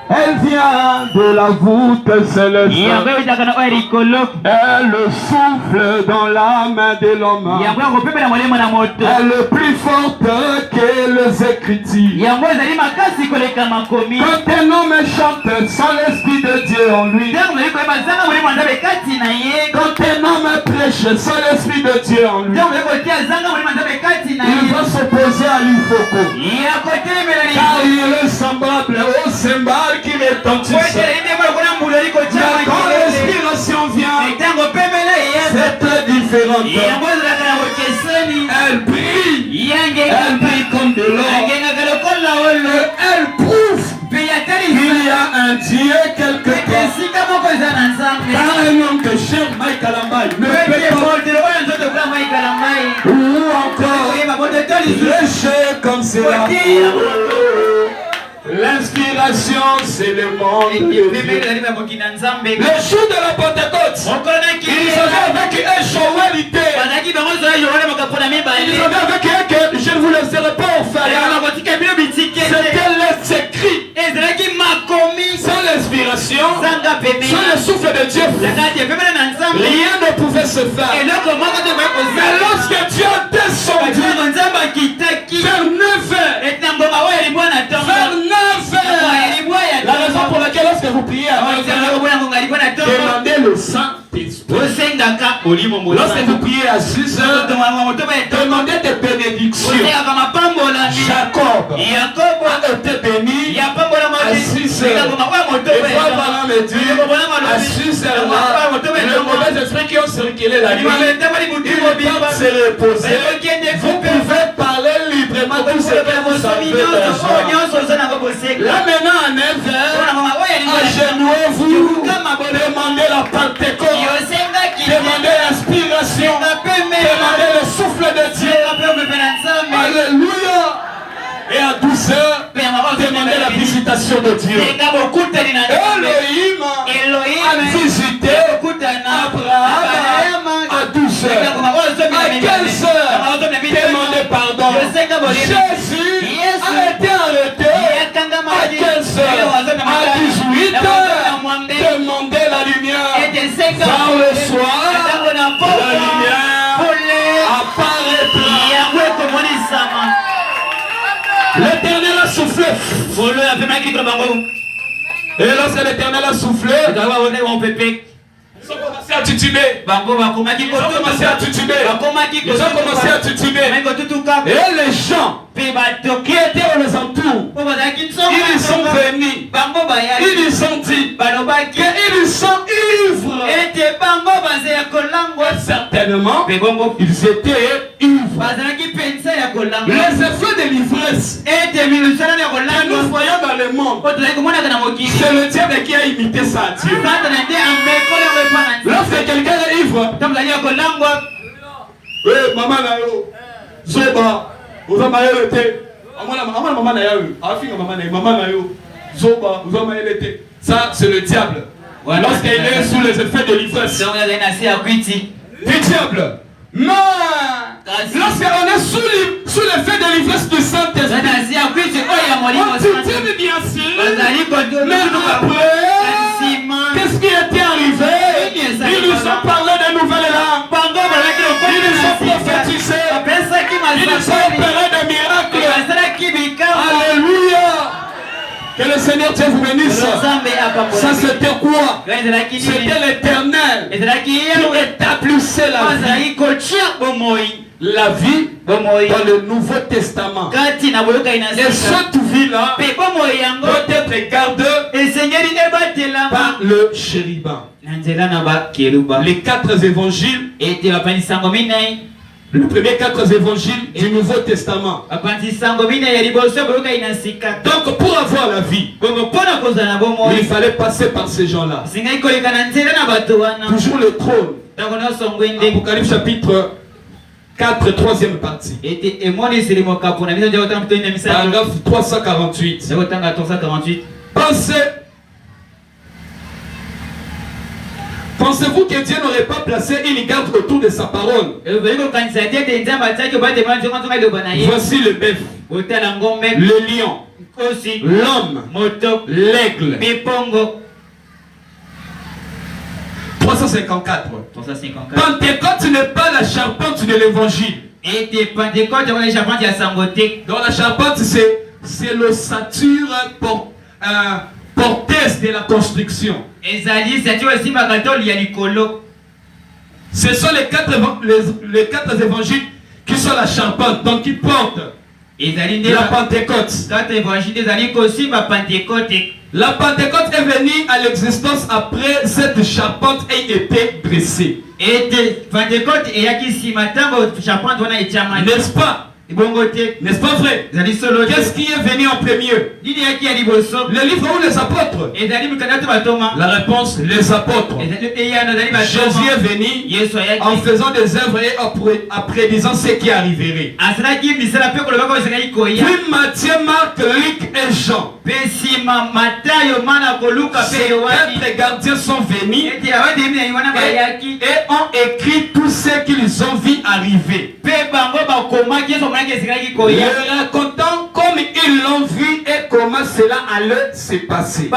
Elle vient de la voûte céleste. Elle souffle dans l'âme de l'homme. Elle est plus forte que les Écritures. Quand un homme chante sans l'Esprit de Dieu en lui, quand un homme prêche sans l'Esprit de Dieu en lui, il va s'opposer à l'Ifoko. Car il est semblable au cymbale qui retentisse. Mais quand l'inspiration vient, c'est très différent. Elle brille. Elle brille comme de l'or. Elle prouve qu'il y a un Dieu quelque part. Car un homme que cher Mike Alambay ne peut pas. Ou encore lécher comme cela. L'inspiration, c'est le monde de Dieu. Le jour de la Pentecôte, ils avaient avec eux Joël. Ils avaient avec eux que je ne vous laisserai pas orphelin. C'était les écrits. Sans l'inspiration, sans le souffle de Dieu, rien ne pouvait se faire. Mais lorsque Dieu a descendu vers 9 heures, la raison pour laquelle lorsque vous priez demandez le Saint-Esprit. Lorsque vous priez à 6 heures, demandez des bénédictions. Jacob a été béni à 6 heures. Et Abraham me dit à 6 heures là, les mauvais esprits qui ont circulé la nuit, ils vont se reposer. Vous pouvez parler librement tout ce que vous avez. Là maintenant à 9 heures, agenouillez-vous, demandez la Pentecôte, demandez l'inspiration, demandez le souffle de Dieu. Alléluia. Et à 12 heures, demandez la visitation de Dieu. Elohim a visité Abraham à 12 heures. À 15 heures, Jésus a été arrêté à 15 heures. À 18 heures, demandez la lumière. Dans le soir, la lumière apparaîtra. L'Éternel a soufflé. Et lorsque l'Éternel a soufflé, ils ont commencé à tituber. Ils ont commencé à tituber. Ils ont commencé à tituber. Et les gens qui étaient aux alentours, ils sont venus. Ils ont dit qu'ils sont ivres. Certainement, ils étaient ivres. Les effets de l'ivresse que nous voyons dans le monde, c'est le diable qui a imité ça à Dieu. Lorsque quelqu'un est ivre, oui, maman na yo, zoba, vous avez été. Maman na yo, zoba, vous avez été. Ça, c'est le diable. Lorsqu'il est sous les effets de l'ivresse. Du diable. Non. Lorsqu'on est sous l'effet de l'ivresse du Saint-Esprit, on titube bien sûr. Mais après, qu'est-ce qui était arrivé? Ils nous ont parlé de nouvelles langues. Ils nous ont prophétisé. Ils nous ont opéré des miracles. Alléluia. Que le Seigneur Dieu vous bénisse. Ça c'était quoi? C'était l'Éternel qui établissait la vie dans le Nouveau Testament. Et cette vie-là doit être gardée par le chérubin. Les 4 évangiles, le premier 4 évangiles du Nouveau Testament. Donc pour avoir la vie, il fallait passer par ces gens-là. Toujours le trône. Apocalypse chapitre 4, 3e partie. Paragraphe 348. Pensez-vous que Dieu n'aurait pas placé une garde autour de sa parole? Voici le bœuf, le lion, l'homme, l'aigle. 354. Pentecôte n'est pas la charpente de l'évangile. Dans la charpente, c'est l'ossature porteuse de la construction. Ce sont les 4 évangiles qui sont la charpente, donc qui portent la Pentecôte. La Pentecôte est venue à l'existence après cette charpente ait été dressée. N'est-ce pas? N'est-ce pas vrai? Qu'est-ce qui est venu en premier? Le livre ou les apôtres? La réponse, les apôtres. Jésus est venu en faisant des œuvres et en prédisant ce qui arriverait. Puis Matthieu, Marc, Luc et Jean. Ces 4 gardiens sont venus et ont écrit tout ce qu'ils ont vu arriver. Le racontant comme ils l'ont vu et comment cela allait se passer.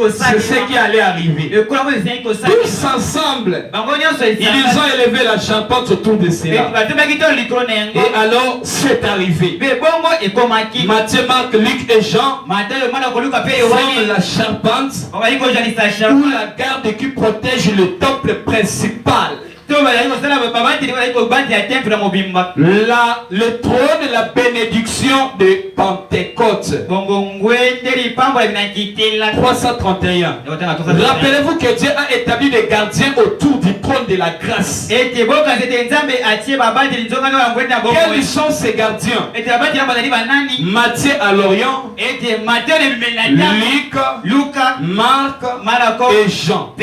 C'est ce qui allait arriver. Tous ensemble, ils ont élevé la charpente autour de cela. Et alors c'est arrivé. Matthieu, Marc, Luc et Jean forment la charpente ou la garde qui protège le temple principal. Le trône, la bénédiction de Pentecôte. 331. Rappelez-vous que Dieu a établi des gardiens autour du trône de la grâce. Quels sont ces gardiens? Matthieu à l'Orient, Luc, Marc et Jean.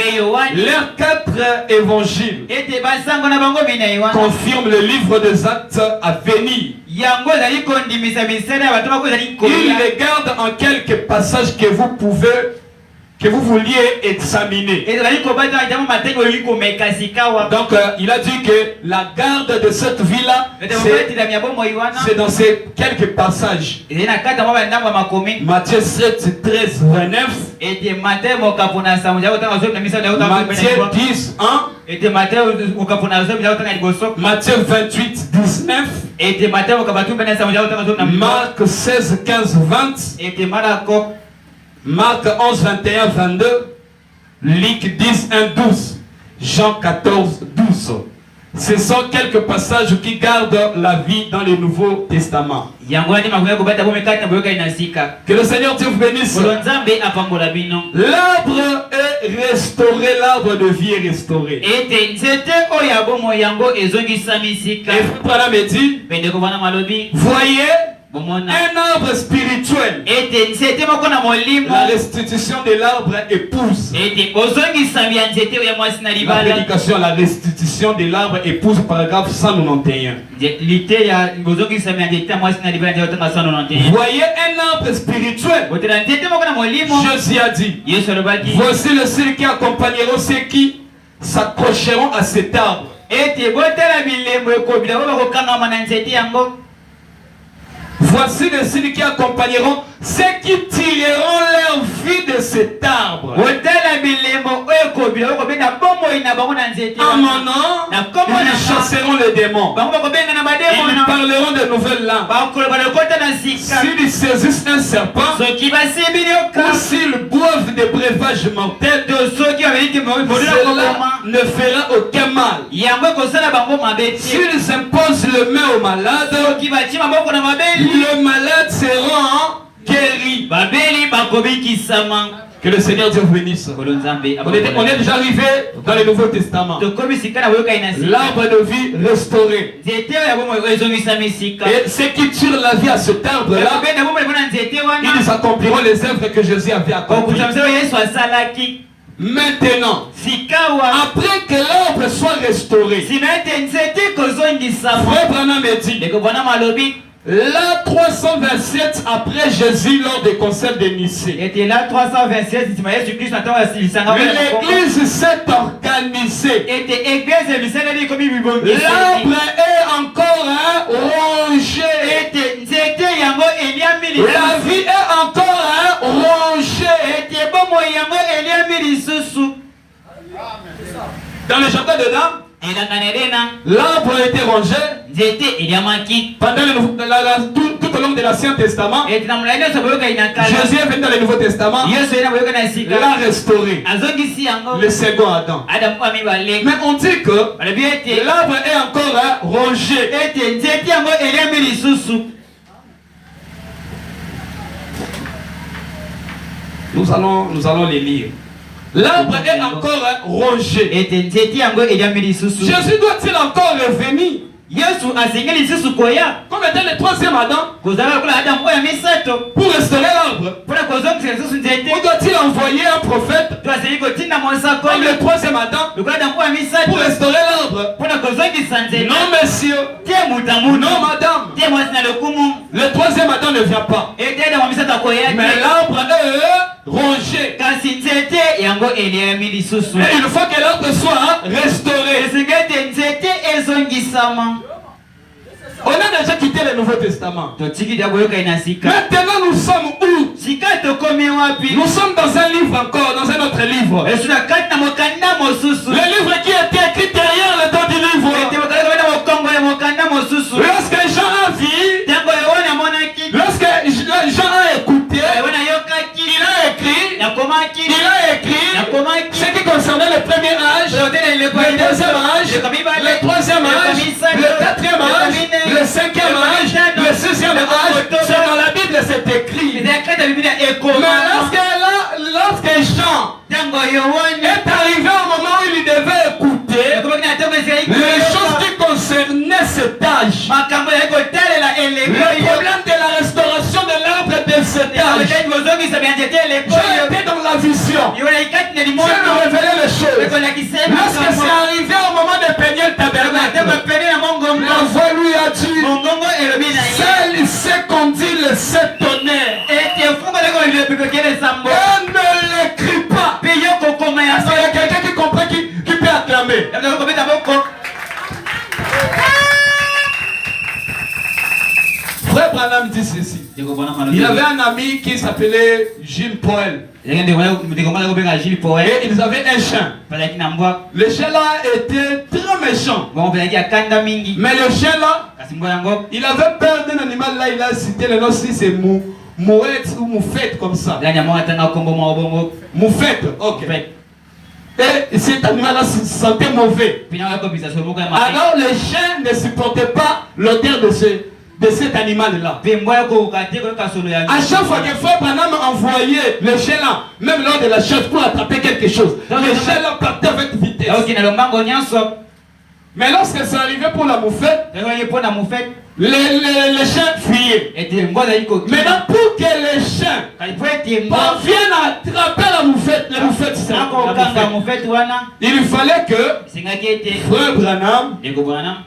Leurs 4 évangiles confirment le livre des Actes à venir. Il regarde en quelques passages que vous pouvez que vous vouliez examiner. Donc il a dit que la garde de cette ville-là, c'est dans ces quelques passages. Matthieu 7, 13, 29. Matthieu 10, 1. Matthieu 28, 19. Marc 16, 15, 20. Marc 11, 21, 22. Luc 10, 1, 12. Jean 14, 12. Ce sont quelques passages qui gardent la vie dans le Nouveau Testament. Que le Seigneur Dieu vous bénisse. L'arbre est restauré, l'arbre de vie est restauré. Et Frère me dit, voyez un arbre spirituel. La restitution de l'arbre épouse. La prédication, la restitution de l'arbre épouse, paragraphe 191. Voyez un arbre spirituel. Jésus a dit, voici le ciel qui accompagneront ceux qui s'accrocheront à cet arbre. Voici les signes qui accompagneront ceux qui tireront leur vie de cet arbre. En mon nom, ils chasseront les démons. Ils parleront de nouvelles langues. S'ils saisissent un serpent, ou s'ils boivent des breuvages mortels, cela ne fera aucun mal. S'ils imposent le main aux malades, le malade sera guéri. Que le Seigneur Dieu vous bénisse. On est déjà arrivé dans le Nouveau Testament. L'arbre de vie restauré. Et ceux qui tirent la vie à cet arbre-là, ils accompliront les œuvres que Jésus avait accomplies. Maintenant, après que l'arbre soit restauré, Frère Branham me dit, là 327 après Jésus lors des conseils de Nicée, l'église s'est organisée. L'arbre est encore rongé. La vie est encore rongée. Dans le jardin dedans, l'arbre a été rongé pendant tout au long de l'Ancien Testament. Jésus est venu dans le Nouveau Testament. Il l'a restauré. Le second Adam. Mais on dit que l'arbre est encore rongé. Nous allons les lire. L'arbre est encore rongé. Jésus doit-il encore revenir? Comme était le troisième Adam, pour restaurer l'arbre, où doit-il envoyer un prophète? Comme le troisième Adam, pour restaurer l'arbre? Non monsieur, non madame, le troisième Adam ne vient pas. Mais l'arbre est rongé. Et une fois que l'arbre soit restauré, on a déjà quitté le Nouveau Testament. Maintenant nous sommes où? Nous sommes dans un livre encore, dans un autre livre. Le livre qui a été écrit derrière le dos du livre. Lorsque Jean a vu, lorsque Jean a écouté, il a écrit ce qui concernait le premier âge, le deuxième âge, le troisième âge, le quatrième âge, le cinquième âge, le sixième âge. C'est dans la Bible, c'est écrit. Mais lorsque Jean est arrivé au moment où il devait écouter les choses qui concernaient cet âge, le problème de la restauration de l'arbre de cet âge, j'étais dans la vision. Dieu me révélait les choses. Lorsque c'est arrivé au moment de peigner le tabernacle, la voix lui a dit, seul sait qu'on dit le sept tonnerres. Et ne l'écris pas. Branham dit ceci. Il avait un ami qui s'appelait Jim Powell. Et ils avaient un chien. Le chien là était très méchant. Mais le chien là, il avait peur d'un animal là, il a cité le nom, si c'est mouette ou moufette comme ça. Moufette, ok. Et cet animal-là se sentait mauvais. Alors le chien ne supportait pas l'odeur de cet animal-là. À chaque fois que Frère Branham envoyait le chien là, même lors de la chasse pour attraper quelque chose, le chien là partait avec vitesse. Mais lorsque ça arrivait pour la moufette, les chiens fuyaient. Maintenant, pour que les chiens parviennent à attraper la moufette, il lui fallait que Frère Branham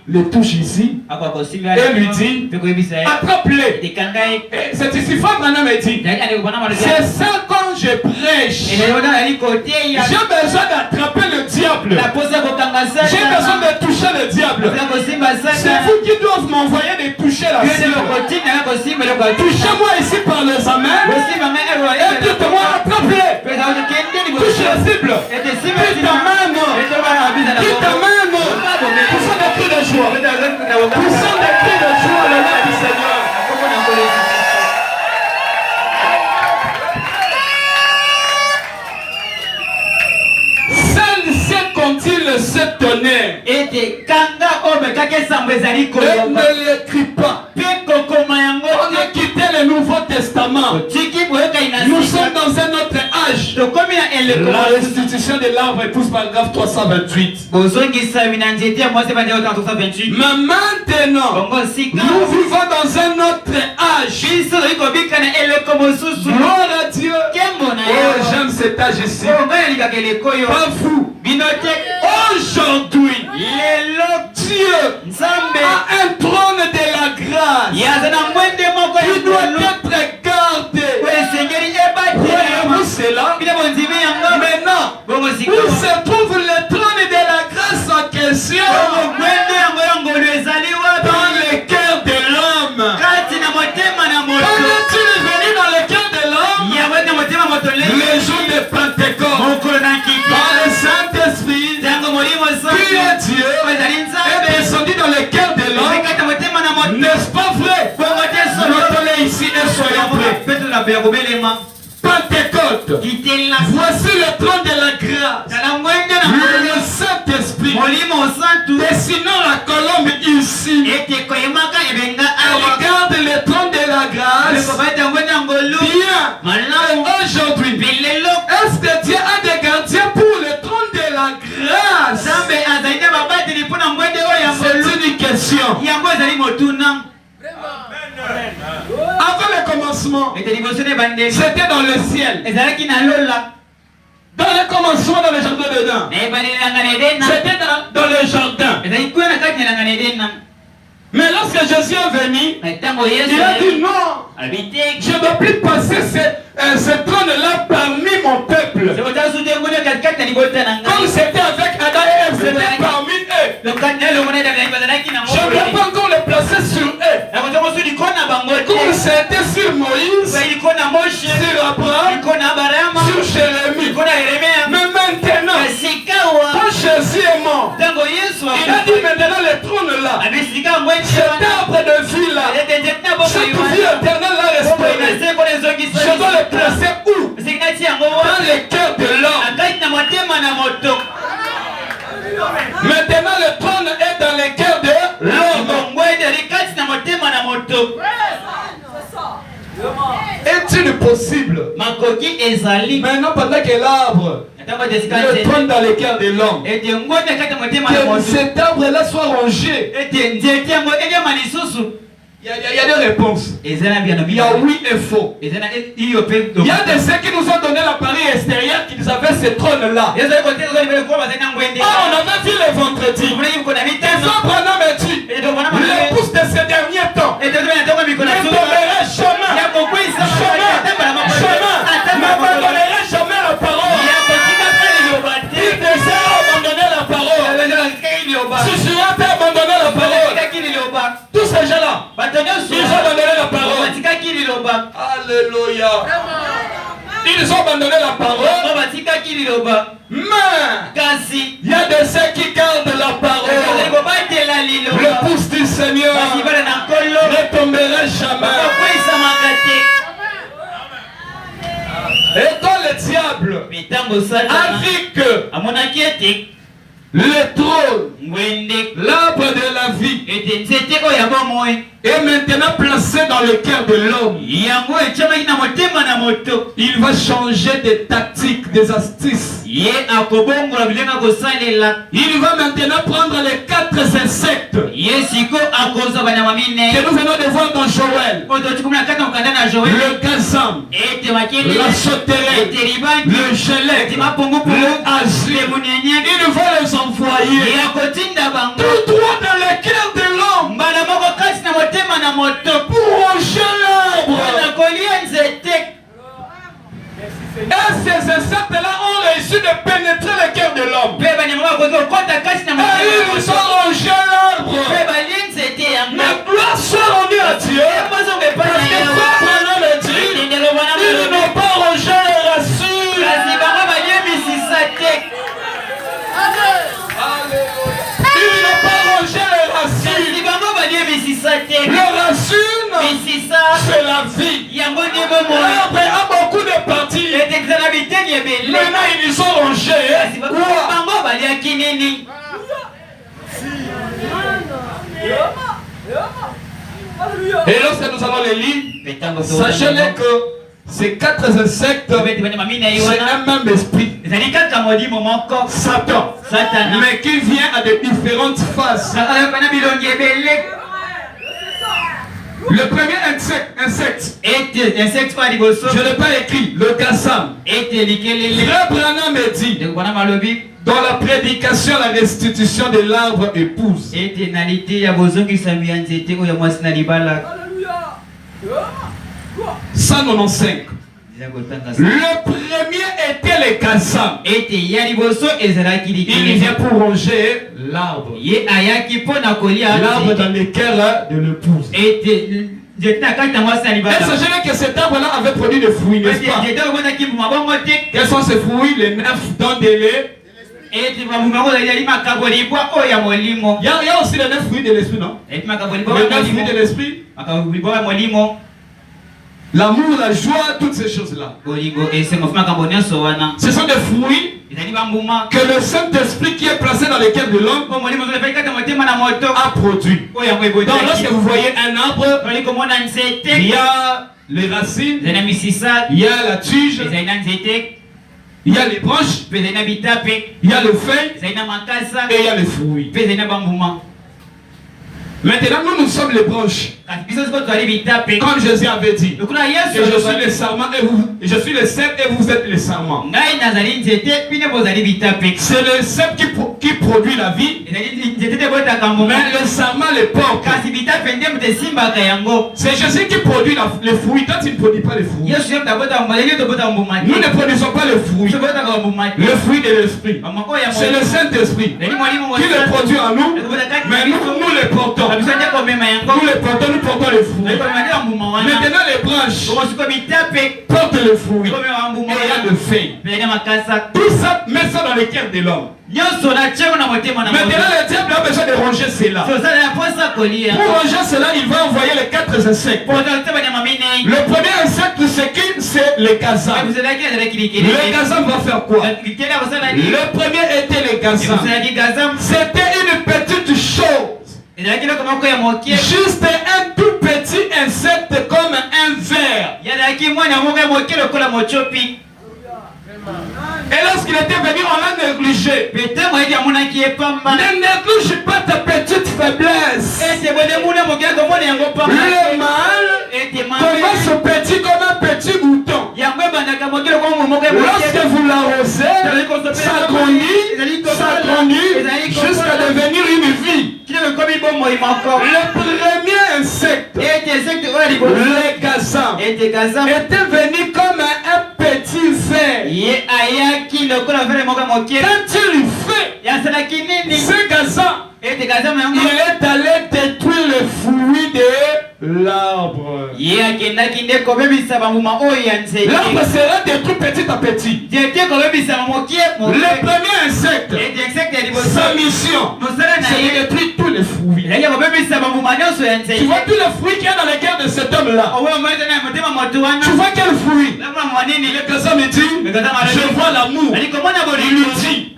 le touche ici et lui dit attrape-les. C'est ici, Frère Branham dit c'est ça quand je prêche. J'ai besoin d'attraper le diable. J'ai besoin de toucher le diable. C'est vous qui doivent m'envoyer de toucher la cible. Touchez-moi ici par les amens. Et dites-moi attrape-les. Touche la cible. Qui t'amène. Poussons des cris de joie. Poussons des cris de joie le nom du Seigneur. Quand-il se tonnerre et ne l'écrit pas. On a quitté le Nouveau Testament. Nous sommes dans un autre âge. La restitution de l'arbre épouse paragraphe 328. Mais maintenant, nous vivons dans un autre âge. Gloire à Dieu. Oh, j'aime cet âge ici. Pas vous. Aujourd'hui, Dieu a un trône de la grâce. Il doit être gardé. Voyez-vous cela? Maintenant, où se trouve le trône de la grâce en question? Dans le cœur de l'homme. Quand est-il venu dans le cœur de l'homme? Le jour de Pentecôte. Par le Saint-Esprit, qui est Dieu, est descendu dans le cœur de l'homme. N'est-ce pas vrai? Notons-le ici et soyons prêts. Pentecôte. Voici le trône de la grâce. Le Saint-Esprit dessinant la colombe ici. Regarde le trône de la grâce. Bien. Aujourd'hui, est-ce que Dieu a des gardiens pour le trône de la grâce? C'est une question. Avant le commencement, c'était dans le ciel. Dans le commencement, dans le jardin dedans. C'était dans le jardin. Mais lorsque Jésus est venu, il a dit non, je ne dois plus passer ce trône-là parmi mon peuple. Comme c'était avec Adam et Ève, c'était parmi eux. Je ne dois pas encore le placer sur eux. Comme c'était sur Moïse, sur Abraham, sur Jérémie. Mais maintenant, quand Jésus est mort, il a dit maintenant le trône là, cet arbre de vie là, cette vie éternelle là restaurée, je dois le placer où? Dans le cœur de l'homme. Maintenant le trône est dans le cœur de l'homme. Est-il possible maintenant pendant que l'arbre, le trône dans le cœur de l'homme, que cet arbre là soit rongé? Il y a des réponses. Il y a oui et faux. Il y a de ceux qui nous ont donné l'appareil extérieur qui nous avaient ce trône là. On avait vu le vendredi. Frère Branham a dit l'épouse de ces derniers temps ne tomberait jamais. N'abandonnerait jamais la parole. Il désire abandonner la parole. Si je n'ai pas abandonné la parole, tous ces gens-là, ils ont abandonné la parole. Alléluia. Ils ont abandonné la parole. Mais il y a de ceux qui gardent la parole. Le pouce du Seigneur ne tombera jamais. Et quand le diable a vu que le trône, l'arbre de la vie, est maintenant placé dans le cœur de l'homme, il va changer des tactiques, des astuces. Il va maintenant prendre les 4 insectes que nous venons de voir dans Joël: le gazam, la sauterelle, le gelec, le azur. Il va les envoyer tout droit dans le cœur de l'homme pour ronger l'arbre. Et ces insectes-là ont réussi de pénétrer le cœur de l'homme. Et ils ont rongé l'arbre. Mais gloire soit rendue à Dieu. Parce que pendant le dit, ils n'ont pas rongé les racines. Ils n'ont pas rongé les racines. Les racines, c'est la vie. L'arbre a beaucoup de parties. Maintenant, ils sont rongés. Et lorsque nous allons les lire, sachez que ces 4 insectes, c'est un même esprit, Satan, mais qui vient à de différentes faces. Le premier insecte, je n'ai pas écrit, le gazam. Frère Branham me dit, dans la prédication, la restitution de l'arbre épouse. 195. Le premier était le gazam. Il vient pour ronger l'arbre. L'arbre dans le cœur de l'épouse. Il s'agit que cet arbre-là avait produit des fruits, n'est-ce pas? Quels sont ces fruits? Les 9 dents de lait. Il y a aussi les 9 fruits de l'esprit, non? Les 9 fruits de l'esprit. L'amour, la joie, toutes ces choses-là. Ce sont des fruits que le Saint-Esprit qui est placé dans le cœur de l'homme a produit. Donc lorsque vous voyez un arbre, il y a les racines, il y a la tige, il y a les branches, il y a les feuilles et il y a les fruits. Maintenant, nous sommes les branches. Comme Jésus avait dit, que je suis le sarment et vous, je suis le cep et vous êtes le sarment. C'est le cep qui produit la vie, mais le sarment le porte. C'est Jésus qui produit les fruits. Toi, tu ne produis pas les fruits. Nous ne produisons pas les fruits. Le fruit de l'esprit, c'est le Saint-Esprit qui le produit en nous, mais nous les portons. Nous les portons, nous portons les fruits. Maintenant les branches portent les fruits. Et il y a le feuilles. Tout ça, met ça dans le cœur de l'homme. Maintenant le diable a besoin de ronger cela. Pour ronger cela, il va envoyer les 4 insectes. Le premier insecte, c'est qui? C'est le gazam. Le gazam va faire quoi? Le premier était le gazam. C'était une petite chose. Juste un tout petit insecte comme un ver. Et lorsqu'il était venu, on l'a négligé. Ne néglige pas ta petite faiblesse. Le mal commence petit comme un petit bouton. Lorsque vous l'arrosez, ça grandit jusqu'à devenir une vie. Le premier insecte, le gazam, était venu comme un petit ver. Quand tu lui fais ce gazam, il est allé détruire le fruit de l'arbre. L'arbre sera détruit petit à petit. Le premier insecte, sa mission, c'est de détruire tous les fruits. Tu vois tous les fruits qu'il y a dans les cœurs de cet homme-là. Tu vois quel fruit? Le Gaza me dit, je vois l'amour. Il lui dit,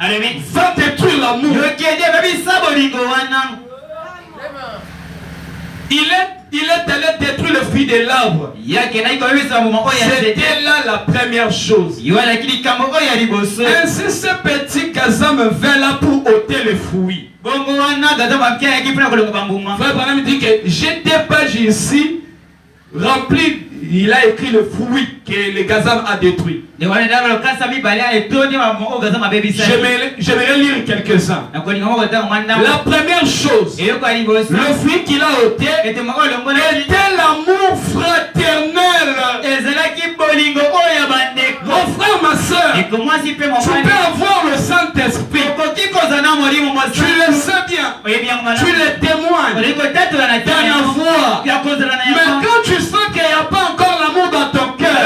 va détruire l'amour. Il est allé détruire le fruit de l'arbre. C'était là la première chose. Ainsi ce petit Gaza me vint là pour ôter le fruit. Frère Branham dit que j'ai des pages ici remplies. Il a écrit le fruit que le Gazam a détruit. J'aimerais lire quelques-uns. La première chose, le fruit qu'il a ôté était l'amour fraternel. Mon frère, ma soeur, tu peux avoir le Saint-Esprit. Tu le sais bien. Tu le témoignes. D'en avoir. Mais quand tu sens qu'il n'y a pas encore l'amour dans ton cœur,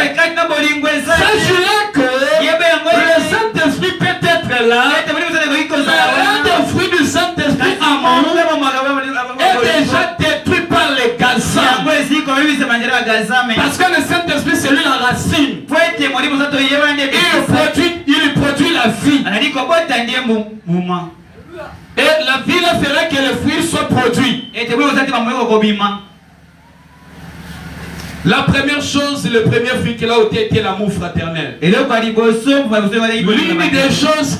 sache-le que le Saint-Esprit peut être là. Le fruit du Saint-Esprit, amour, est déjà détruit par les Gazam. Parce que le Saint-Esprit, c'est lui la racine. Il produit la vie. Et la vie ferait que le fruit soit produit. La première chose, le premier fruit qu'il a ôté était l'amour fraternel. L'une des choses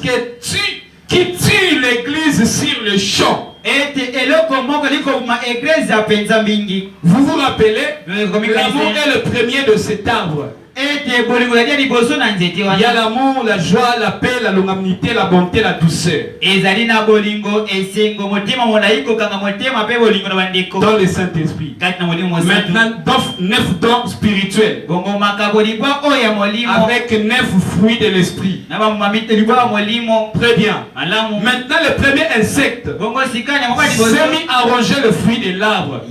qui tue l'église sur le champ. Vous vous rappelez, l'amour est le premier de cet arbre. Il y a l'amour, la joie, la paix, la longanimité, la bonté, la douceur. Dans le Saint-Esprit. Maintenant, 9 dons spirituels. Avec 9 fruits de l'esprit. Très bien. Maintenant, le premier insecte s'est mis à ronger le fruit de l'arbre.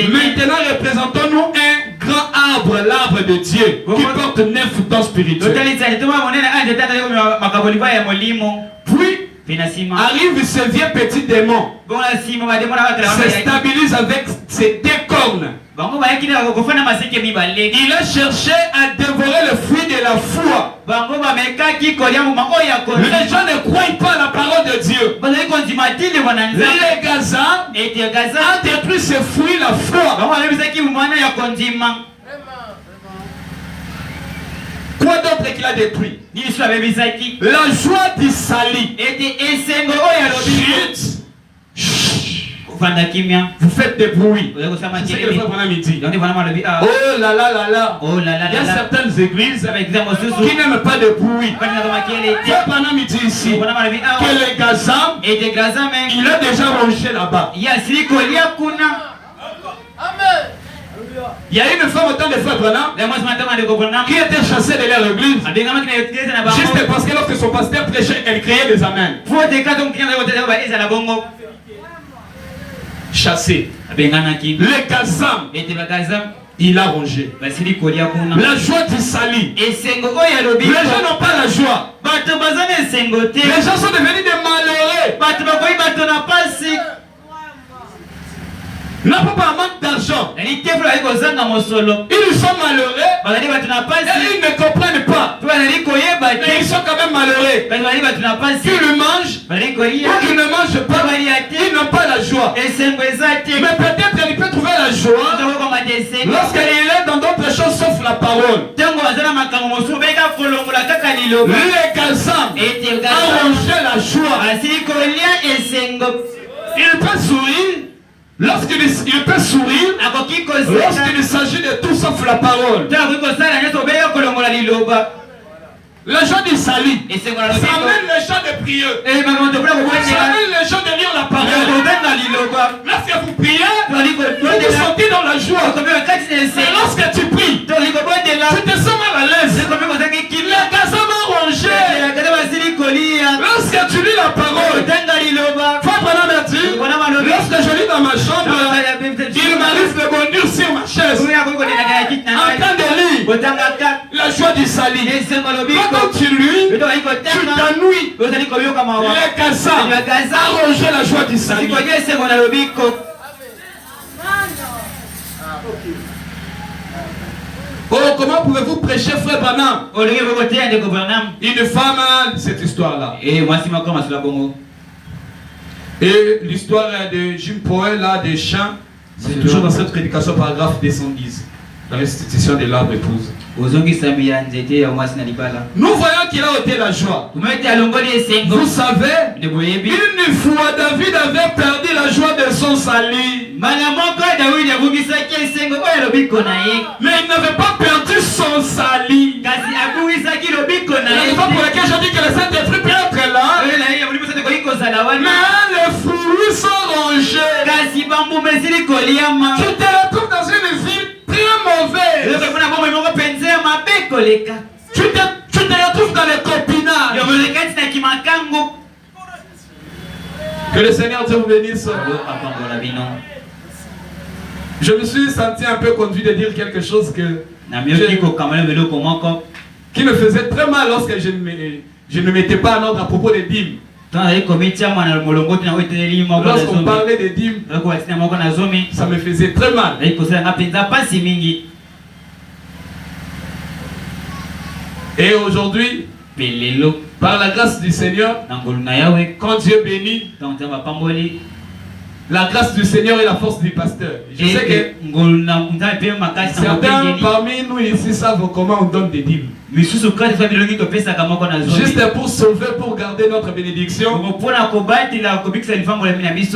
Maintenant, représentons-nous un grand arbre, l'arbre de Dieu, qui porte 9 dons spirituels. Puis arrive ce vieux petit démon, se stabilise avec ses 2 cornes. Il a cherché à dévorer le fruit de la foi. Les gens ne croient pas à la parole de Dieu. Les Gazam a détruit ce fruit, la foi. Quoi d'autre qu'il a détruit? La joie d'Isali. Vous faites des bruits. C'est ce que le frère Branham dit. Oh là là là là. Il y a certaines églises qui n'aiment pas de bruit. Le frère Branham dit ici que le Gazam, il a déjà rongé là-bas. Il y a une femme au temps de frère Branham qui était chassée de leur église juste parce que lorsque son pasteur prêchait, elle criait des amens. Chassé. Le Gazam, il a rongé. La joie d'Isali. Les gens n'ont pas la joie. Les gens sont devenus des malheureux. N'a pas manque d'argent. Ils sont malheureux et ils ne comprennent pas. Mais ils sont quand même malheureux. Ils le mangent ou ils ne mangent pas. Ils n'ont pas la joie. Mais peut-être qu'il peut trouver la joie lorsqu'il est dans d'autres choses sauf la parole. Le Gazam a rongé la joie. Il peut sourire. Lorsqu'il peut sourire, lorsqu'il s'agit de tout sauf la parole. Le jour du salut, ça amène les gens de prier. Ça amène les gens de lire la parole. Lorsque vous priez, vous vous sentez dans la joie. Et lorsque tu pries, tu te sens mal à l'aise. Le Gazam a rongé. Lorsque tu lis la parole, Frère Branham a dit, lorsque je lis dans ma chambre, il m'a train de lire la joie du salut. Quand tu lis, tu t'ennuies. Les Gaza arrangé la joie du salut. Oh, comment pouvez-vous prêcher, frère Branham? Une femme, cette histoire-là. Et l'histoire de Jim Powell, là, des chants, c'est toujours dans cette prédication, paragraphe 210, la restitution de l'arbre épouse. Nous voyons qu'il a ôté la joie. Vous savez, une fois David avait perdu la joie de son salut. Mais il n'avait pas perdu son salut. C'est pas pour laquelle je dis que le Saint-Esprit peut être là. Mais les fruits sont rongés. Tu te retrouves dans une vie très mauvaise. Tu te retrouves dans les copinages. Que le Seigneur Dieu vous bénisse. Je me suis senti un peu conduit de dire quelque chose qui me faisait très mal lorsque je ne mettais pas en ordre à propos des dîmes. Lorsqu'on parlait des dîmes, ça me faisait très mal. Et aujourd'hui, par la grâce du Seigneur, quand Dieu bénit, la grâce du Seigneur et la force du pasteur. Je sais que certains parmi nous ici savent comment on donne des dîmes. Juste pour sauver, pour garder notre bénédiction.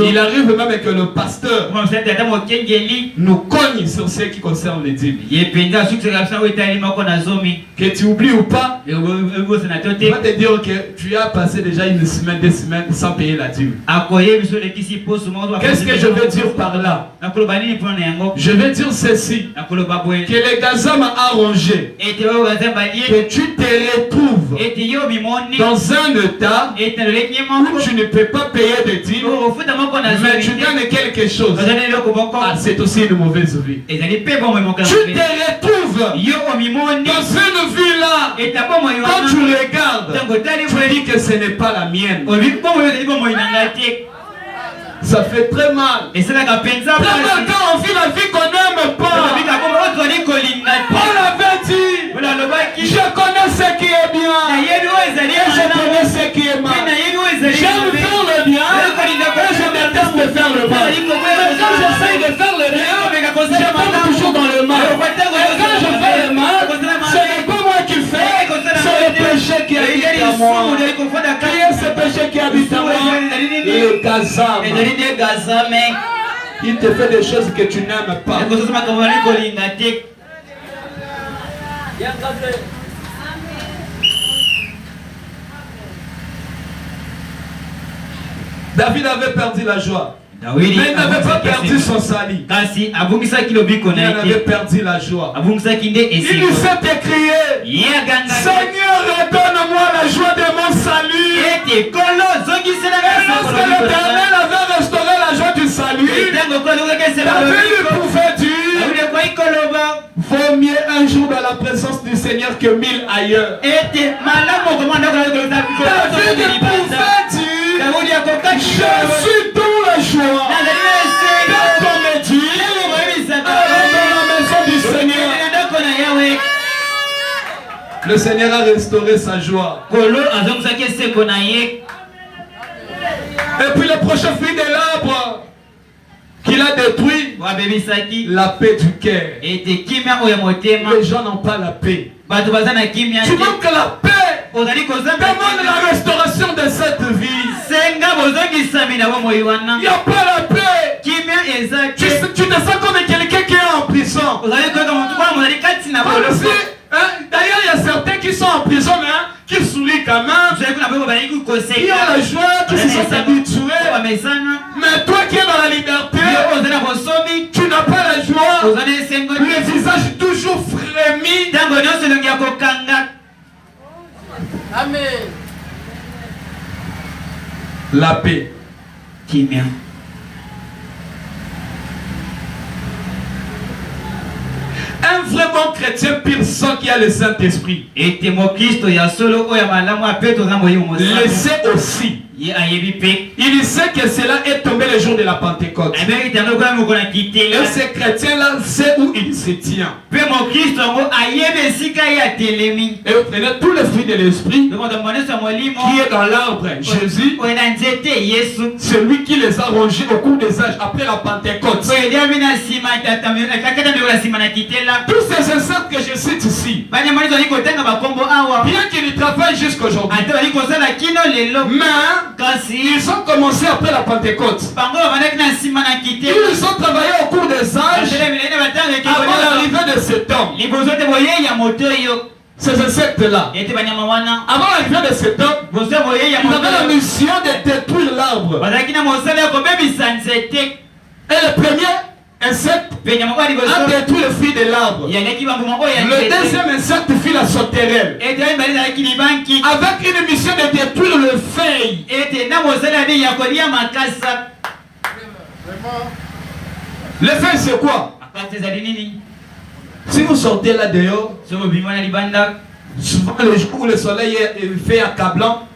Il arrive même que le pasteur nous cogne sur ce qui concerne les dîmes. Que tu oublies ou pas, il va te dire que tu as passé déjà une semaine, 2 semaines sans payer la dîme. Qu'est-ce que je veux dire par là? Je veux dire ceci, que les Gaza m'a arrangé, que tu te retrouves dans un état où tu ne peux pas payer de dîmes, mais tu gagnes quelque chose. Ah, c'est aussi une mauvaise vie. Tu te retrouves dans une vie là, quand tu regardes, tu dis que ce n'est pas la mienne. Ça fait très mal. Très mal quand on vit la vie qu'on n'aime pas. Paul avait dit, je connais ce qui est bien et je connais ce qui est mal. J'aime faire le bien et je déteste faire le mal. Mais quand j'essaye de faire le bien, je tombe toujours dans le mal. Et quand je fais le mal, ce n'est pas moi qui fais, c'est le péché qui habite en moi. Qui est ce péché qui habite en moi? Le Gaza. Il te fait des choses que tu n'aimes pas. David avait perdu la joie. Mais il n'avait pas perdu son salut. Il avait perdu la joie. Il lui s'est écrié, Seigneur, redonne-moi la joie de mon salut. Et lorsque l'Éternel avait restauré la joie du salut, David lui pouvait dire, vaut mieux un jour dans la présence du Seigneur que 1000 ailleurs. David pouvait dire, je suis dans la joie dans ton métier, dans la maison du Seigneur. Le Seigneur a restauré sa joie. Et puis le prochain fruit de l'arbre qu'il a détruit, la paix du cœur. Les gens n'ont pas la paix. Tu manques la paix. Demande la restauration de cette vie. Il n'y a pas la paix. Tu te sens comme quelqu'un qui est en prison. D'ailleurs, il y a certains qui sont en prison, mais qui sourient quand même. Qui ont la joie, qui se sont habitués. Mais toi qui es dans la liberté, tu n'as pas la joie. Le visage toujours frémi. Amen. La paix. Un vraiment chrétien pur sang qui a le Saint-Esprit. Et mon Christ ya solo o ya malamu apeto na moyo mo. Le sait aussi. Il sait que cela est tombé le jour de la Pentecôte. Et ce chrétien-là sait où il se tient. Et vous prenez tous les fruits de l'esprit qui est dans l'arbre. Jésus, c'est lui qui les a rongés au cours des âges après la Pentecôte. Tous ces instants que je cite ici, bien qu'ils travaillent jusqu'aujourd'hui, mais ils ont commencé après la Pentecôte. Ils ont travaillé au cours des âges avant l'arrivée de cet homme. Ces insectes-là, avant l'arrivée de cet homme, ils avaient la mission de détruire l'arbre. Et le premier insecte a détruit le fruit de l'arbre. Le deuxième insecte fit la sauterelle, avec une mission de détruire le feuille. Le feuille, c'est quoi? Si vous sortez là dehors, souvent le jour où le soleil fait accablant,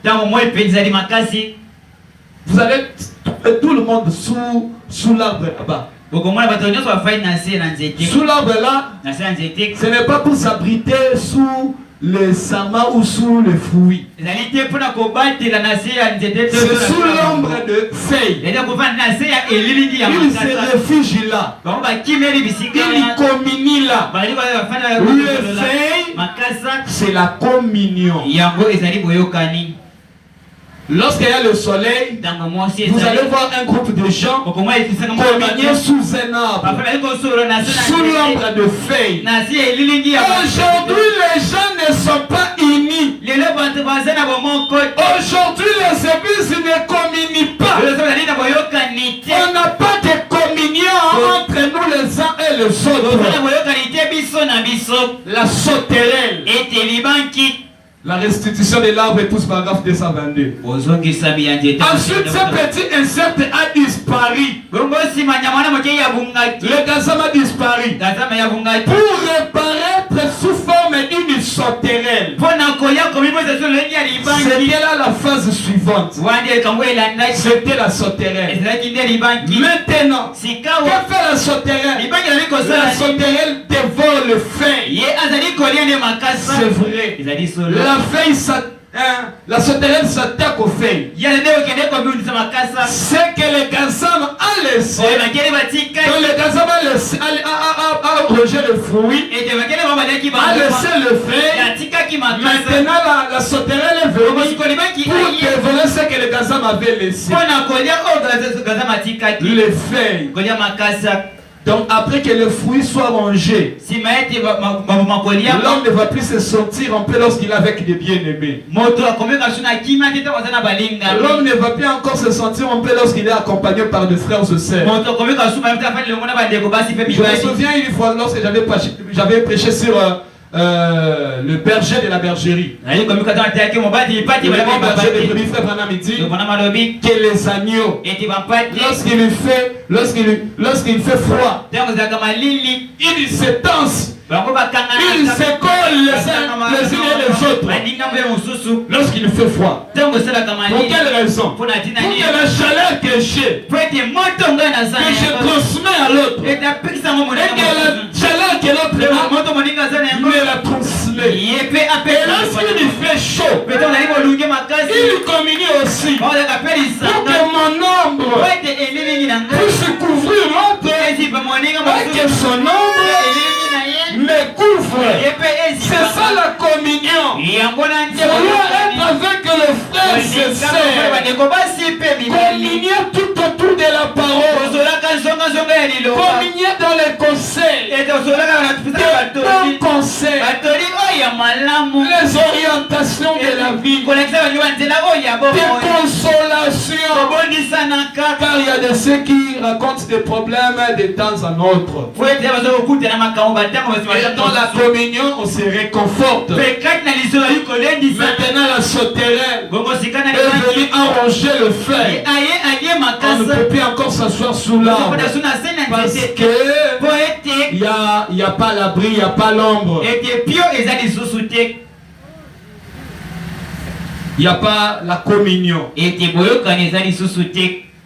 vous allez trouver tout le monde sous l'arbre là-bas. Sous l'arbre là, ce n'est pas pour s'abriter sous le sama ou sous le fruit. C'est sous l'ombre de feuilles. Il se réfugie là. Il communie là. Le feuille, c'est la communion. Lorsqu'il y a le soleil, vous allez voir un groupe de gens communier sous un arbre, sous l'ombre de feuilles. Aujourd'hui, les gens ne sont pas unis. Aujourd'hui, les églises ne communient pas. On n'a pas de communion entre nous les uns et les autres. La sauterelle. La restitution de l'arbre, épouse paragraphe 222. Ensuite, ce petit insecte a disparu. Le gazam a disparu. Pour reparaître sous forme d'une sauterelle. C'était là la phase suivante. C'était la sauterelle. Maintenant, que fait la sauterelle? La sauterelle dévore le feuille. C'est vrai. La feuille, la sauterelle s'attaque aux feuilles. C'est que le gazam a laissé. Quand le gazam a rejeté le fruit, a laissé le feuille. Maintenant la sauterelle est venue pour dévorer ce que le gazam avait laissé. Les feuilles. Donc après que le fruit soit rongé, l'homme ne va plus se sentir en paix lorsqu'il est avec des bien-aimés. L'homme ne va plus encore se sentir en paix lorsqu'il est accompagné par des frères et sœurs. Je me souviens une fois lorsque j'avais prêché sur le berger de la bergerie. Que les agneaux, lorsqu'il fait froid, ils se tensent. Ils se collent les uns et les autres lorsqu'il fait froid. Pour quelle raison? Pour que la chaleur que j'ai transmets à l'autre, et que la chaleur que l'autre a, me la transmet. Et lorsqu'il fait chaud, il communie aussi pour que mon ombre puisse couvrir l'autre et que son ombre me couvre. C'est ça la communion. Vouloir être avec le frère et sœur. Communier tout autour de la parole. Communier dans les conseils. Des bons conseils. Les orientations de la vie. Des consolations. Car il y a de ceux qui racontent des problèmes de temps en autre. Et dans la communion, on se réconforte. Maintenant, la sauterelle est venue arranger le feuille. On ne peut plus encore s'asseoir sous l'arbre. Parce que il y a pas l'abri, il n'y a pas l'ombre. Il n'y a pas la communion.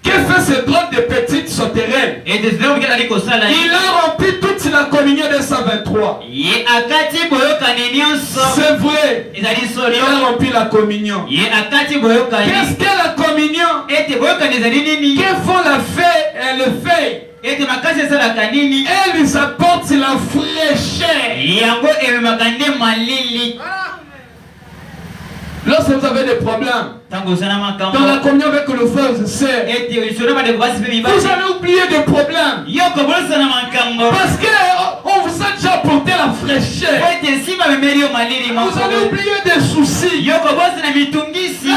Que fait ce drôle de petite souterraine? Il a rempli toute la communion de 123. C'est vrai. Il a rempli la communion. Qu'est-ce que la communion? Que font la fée et le fée? Elle apporte la fraîcheur. Lorsque vous avez des problèmes dans la communion avec le frère et sœur, vous allez oublier des problèmes parce qu'on vous a déjà apporté la fraîcheur. Vous allez oublier des soucis. La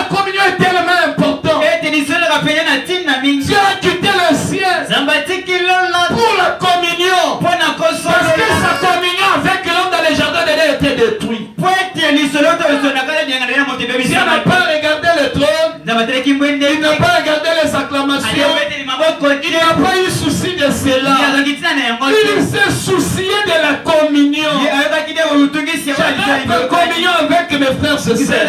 communion est tellement importante. Dieu a quitté le ciel pour la communion, parce que sa communion avec l'homme dans les jardins d'Éden était détruite. Dieu n'a pas regardé le trône, il n'a pas regardé les acclamations, il n'a pas eu souci de cela. Il s'est soucié de la communion. J'ai la communion avec mes frères et sœurs.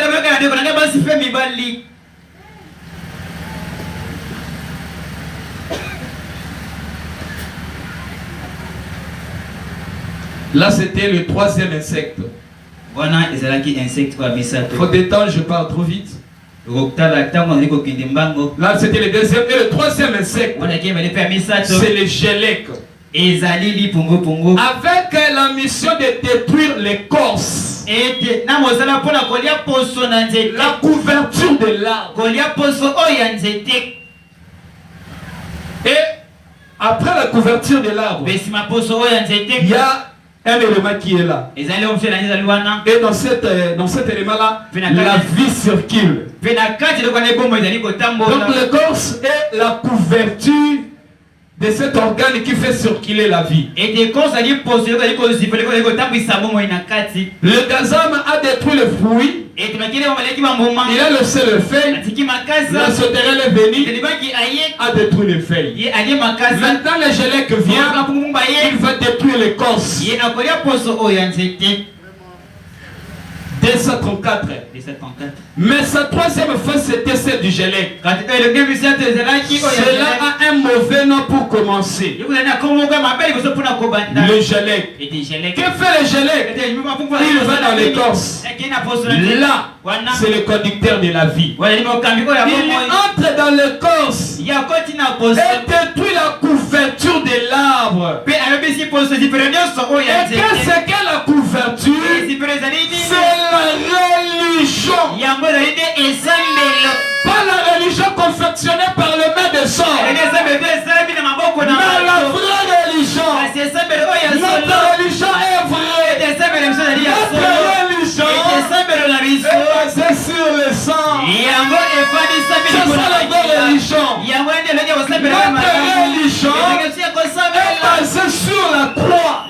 Là, c'était le troisième insecte. Faut des temps, je parle trop vite. Là, c'était le deuxième et le troisième insecte. C'est le gélec. Avec la mission de détruire l'écorce, la couverture de l'arbre. Et après la couverture de l'arbre, il y a un élément qui est là. Et dans cet élément-là, la vie circule. Donc l'écorce est la couverture de cet organe qui fait circuler la vie. Le gazame a détruit le fruit. Il a laissé le feuille. La sauterelle est venue, a détruit les feuilles. Maintenant le gélec vient, il va détruire l'écorce. 234. Mais sa troisième fois, c'était celle du gélec. Cela a un mauvais nom pour commencer. Le gélec. Que fait le gélec? Il va dans l'écorce. Là, c'est le conducteur de la vie. Il entre dans l'écorce et détruit la couverture de l'arbre. Et qu'est-ce que la couverture? C'est la religion. Pas la religion confectionnée par le maître de sang, mais la vraie religion. Notre religion est vraie. Notre religion est basée sur le sang. C'est ça la vraie religion. Notre religion est basée sur la croix,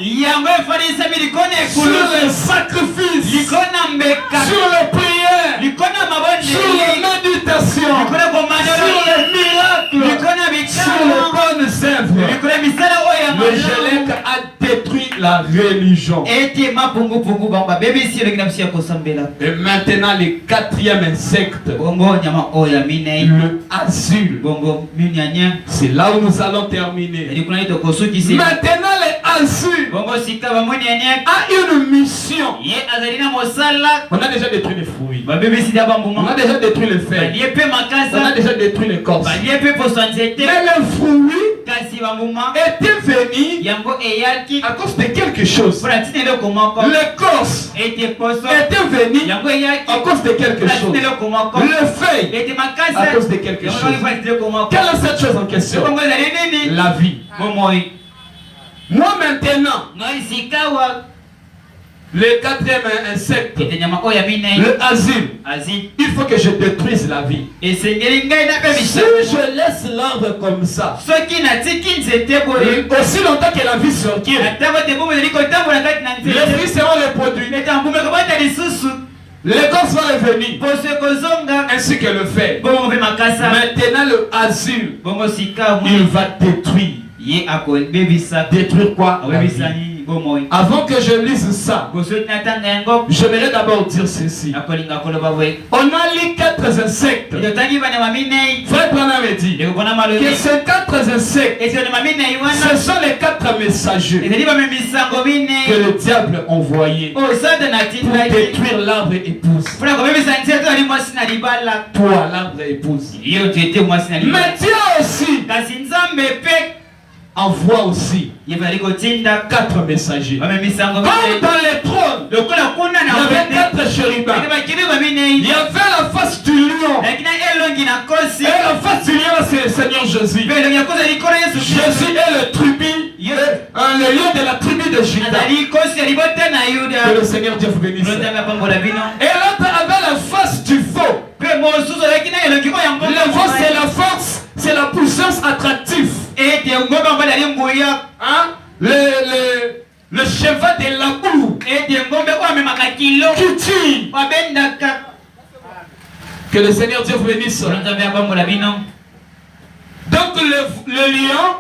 sur les sacrifices, sur les prières, sur les méditations, sur les miracles, sur les bonnes œuvres. Le gélec a détruit la religion. Et maintenant le quatrième insecte, le azul. C'est là où nous allons terminer. Maintenant le azul a une mission. On a déjà détruit les fruits, on a déjà détruit les feuilles, on a déjà détruit l'écorce. Mais le fruit était venu à cause de quelque chose. L'écorce était venu à cause de quelque chose. Le feuille à cause de quelque chose. Quelle est cette chose en question? La vie. Moi maintenant, le quatrième insecte, le asile, il faut que je détruise la vie. Si je laisse l'arbre comme ça, aussi longtemps que la vie circule, les fruits seront les produits. L'écorce va revenir, ainsi que le fer. Maintenant le asile, il va détruire. Détruire quoi? Avant que je lise ça, j'aimerais d'abord dire ceci. On a les 4 insectes. Frère Branham dit que ces 4 insectes, ce sont les 4 messagers que le diable a envoyés pour détruire l'arbre épouse. Toi, l'arbre épouse. Mais Dieu aussi envoie aussi 4 messagers. Comme dans les trônes, il y avait 4 chérubins. Il y avait la face du lion. Et la face du lion, c'est le Seigneur Jésus. Jésus est le tribu, le lion de la tribu de Juda. Que le Seigneur Dieu vous bénisse. Et l'autre avait la face du veau. Le veau, c'est la force, c'est la puissance attractive. Hein? Le cheval de la boue qui tue. Que le Seigneur Dieu vous bénisse. Donc le lion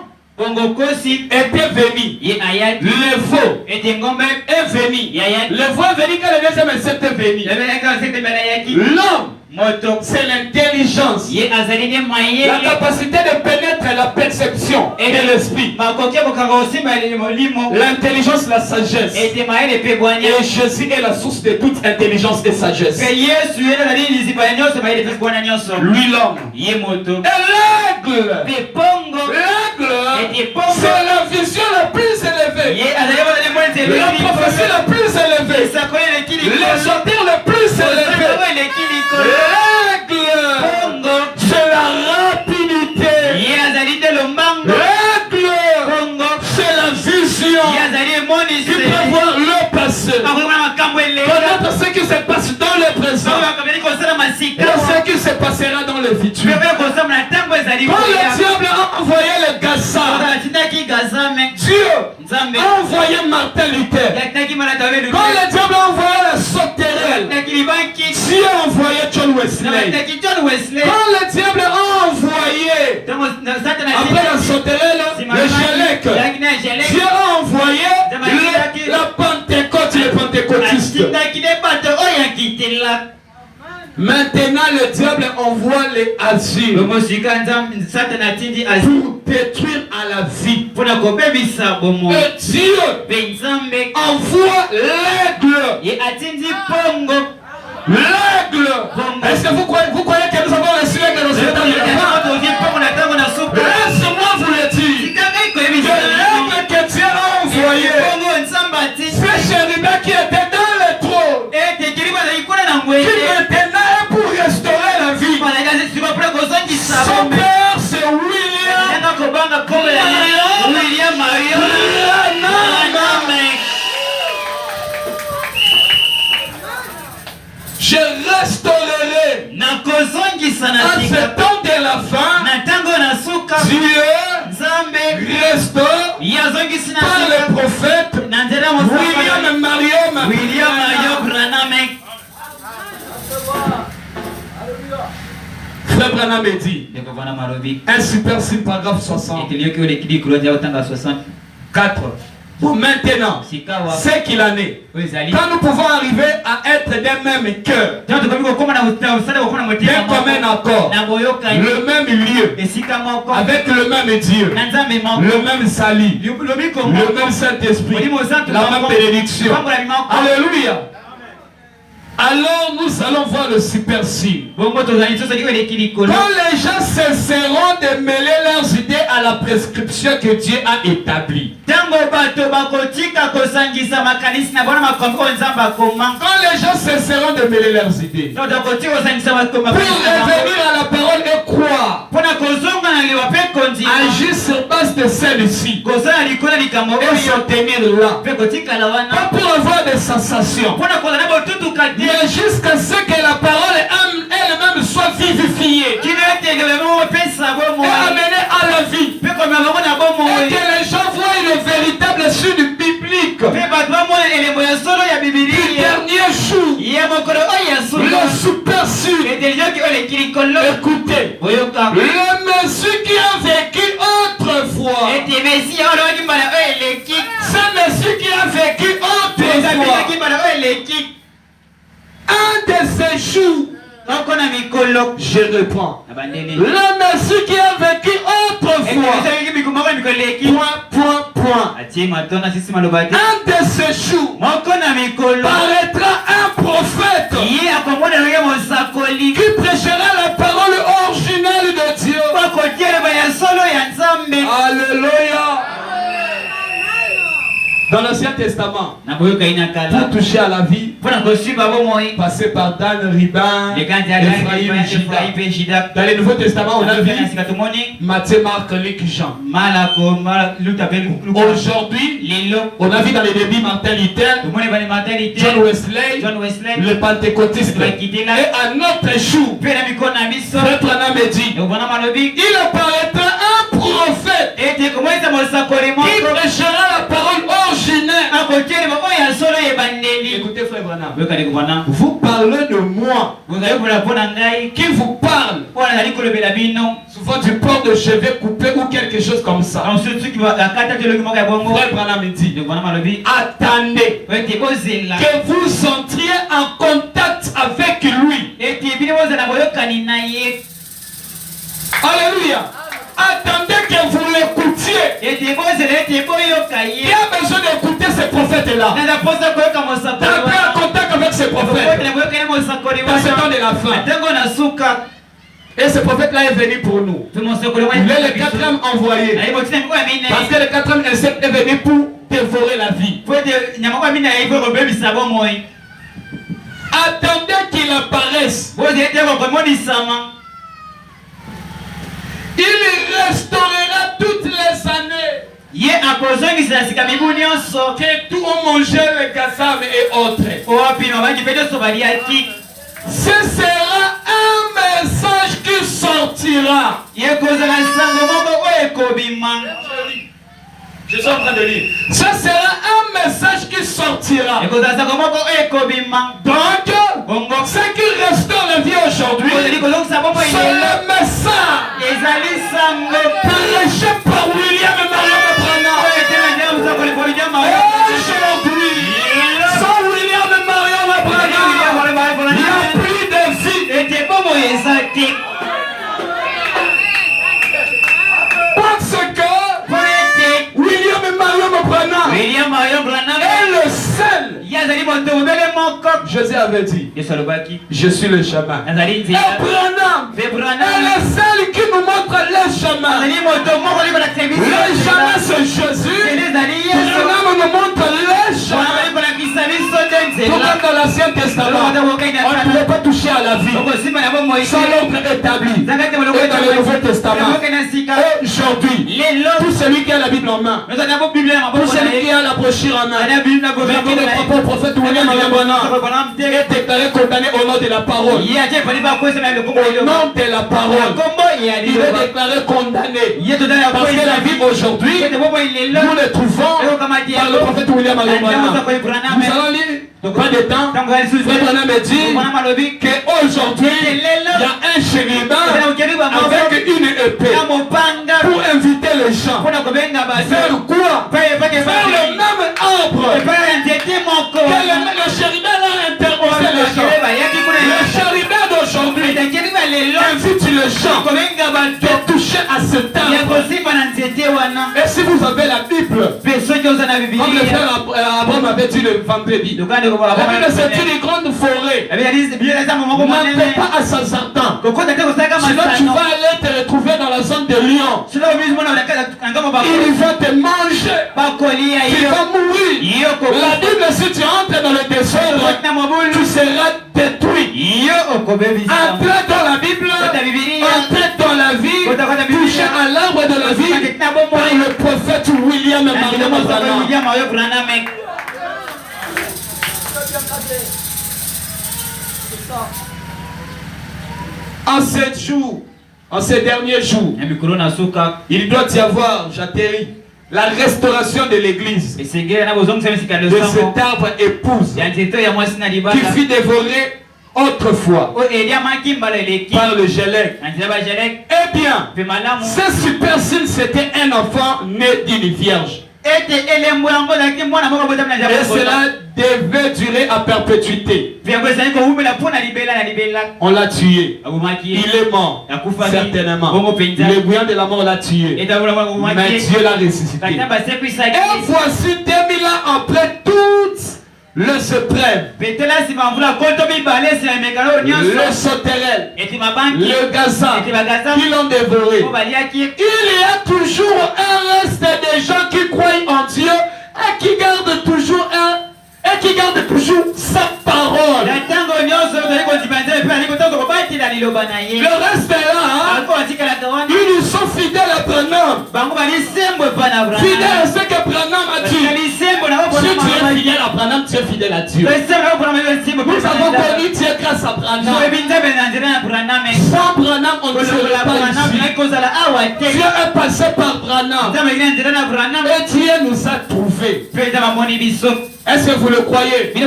était venu. Le veau est venu. Le veau est venu quand le deuxième insecte est venu. L'homme, c'est l'intelligence, la capacité de pénétrer la perception et de l'esprit, l'intelligence, la sagesse. Et Jésus est la source de toute intelligence et sagesse. Lui l'homme. Et l'aigle, c'est la vision la plus élevée, la prophétie la plus élevée, l'échantillon le plus élevé. L'aigle, c'est la rapidité. L'aigle, c'est la vision qui peut voir le passé, connaître ce qui se passe dans le présent et ce qui se passera dans le futur. Quand le diable a envoyé le Gaza, Dieu a envoyé Martin Luther. Quand le diable a envoyé la sauterelle, Dieu a envoyé John Wesley. Quand le diable a envoyé, après la sauterelle, le Gélec, Dieu a envoyé la Pentecôte, les pentecôtistes. Maintenant, le diable envoie les asiles pour détruire à la vie. Et Dieu envoie l'aigle. L'aigle. Est-ce que vous croyez que nous avons reçu l'aigle dans cette année? Laisse-moi vous le dire. Que l'aigle que Dieu a envoyé, c'est chérubin qui était dans le trône, qui maintenant est pour restaurer la vie. Son père, c'est William je restaurerai à ce temps de la fin. Dieu restaure par le prophète William Mariam. Frère Branham dit un super signe, paragraphe 60. 4. Bon, maintenant, c'est qu'il en est. Quand nous pouvons arriver à être d'un même cœur, d'un commun accord, le même lieu, avec le même Dieu, le même salut, le même Saint-Esprit, la même bénédiction. Alléluia. Alors nous allons voir le super signe. Quand les gens cesseront de mêler leurs idées à la prescription que Dieu a établie. Quand les gens cesseront de mêler leurs idées pour revenir à la parole et croire, agir sur base de celle-ci et se tenir là, pas pour avoir des sensations, mais jusqu'à ce que la parole elle-même soit vivifiée et amenée à la vie, et que les gens voient le véritable signe biblique du dernier jour, le super signe. Écoutez, le Messie qui a vécu autrefois, ce Messie qui a leki. Un de ces jours, je reprends. L'homme ainsi qui a vécu autrefois. Point. Un de ces jours paraîtra un prophète qui prêchera la parole originale de Dieu. Alléluia. Dans l'Ancien Testament, pour toucher à la vie, passer par Dan, Riban, Ephraïm, Juda. Dans le Nouveau Testament, on a vu Matthieu, Marc, Luc, Jean. Aujourd'hui, on a vu dans les débuts Martin Luther, John Wesley, le pentecôtiste. Et à notre jour, Frère Branham dit, il apparaîtra un prophète qui prêchera la parole originale. Écoutez Frère Branham, vous parlez de moi qui vous parle souvent du port de cheveux coupé ou quelque chose comme ça. Frère Branham dit, attendez que vous entriez en contact avec lui. Alléluia. Attendez que vous l'écoutiez. Il y a besoin d'écouter ces prophètes-là. D'entrer en contact avec ces prophètes. Dans ce temps de la fin. Et ce prophète-là est venu pour nous. Il est le quatrième envoyé. Parce que le quatrième insecte est venu pour dévorer la vie. Attendez qu'il apparaisse. Il restaurera toutes les années. Que tout ont mangé le kassam et autres. Ce sera un message qui sortira. Je suis en train de lire. Ce sera un message qui sortira. Donc, ce qui restaure la vie aujourd'hui, c'est le message prêché par William Marion Branham. Aujourd'hui, sans William Marion Branham, il n'y a plus de vie. Parce que William Marion Branham est le seul. Jésus avait dit, je suis le chemin. Et Branham est le seul qui nous montre le chemin. Le chemin c'est Jésus. Branham nous montre le chemin. Tout comme dans l'Ancien Testament, on ne pouvait pas toucher à la vie sans l'ordre établi. Et dans le Nouveau Testament, aujourd'hui, tout celui qui a la Bible en main, tout celui qui a la brochure en main, mais qui ne croit pas au prophète William Marion Branham, est déclaré condamné au nom de la parole. Au nom de la parole, il est déclaré condamné. Parce que la vie aujourd'hui, nous le trouvons par le prophète William Marion Branham. Nous allons lire. Pas de temps. Frère Branham dit qu'aujourd'hui, il y a un chérubin avec une épée pour inviter les gens. Faire quoi? Faire le même arbre que le chérubin a interrogé les gens. Le chérubin d'aujourd'hui invite les gens de toucher à cet arbre. Et si vous avez la Bible, comme le frère Abraham avait dit le vendredi, la Bible c'est une grande forêt. Ne fais pas à Saint-Sartan. Sinon tu vas aller te retrouver dans la zone de lion. Il va te manger. Tu vas mourir. La Bible, si tu entres dans le désordre, tu seras détruit. Entrez dans la Bible, entrez dans la vie, touchez à l'arbre de la vie par le prophète William Marion Branham. En ces derniers jours, il doit y avoir, j'atterris, la restauration de l'église, de cet arbre épouse qui fut dévoré autrefois par le Gélec. Eh bien, ce super signe, c'était un enfant né d'une vierge. cela devait durer à perpétuité. On l'a tué. Il est mort. Certainement. Le bouillon de la mort l'a tué. Mais Dieu l'a ressuscité. Et voici 2000 ans après toutes le suprême, le sauterelle, le gazan, qui l'ont dévoré. Il y a toujours un reste des gens qui croient en Dieu et qui gardent toujours sa parole. Le reste est là, hein? Ils sont fidèles à Branham. Fidèles à ce que Branham a dit. Si tu es fidèle à Branham, tu es fidèle à Dieu. Nous avons connu Dieu grâce à Branham. Sans Branham, on ne serait pas ici. Dieu est passé par Branham. Et Dieu nous a trouvés. Est-ce que vous le croyez? Il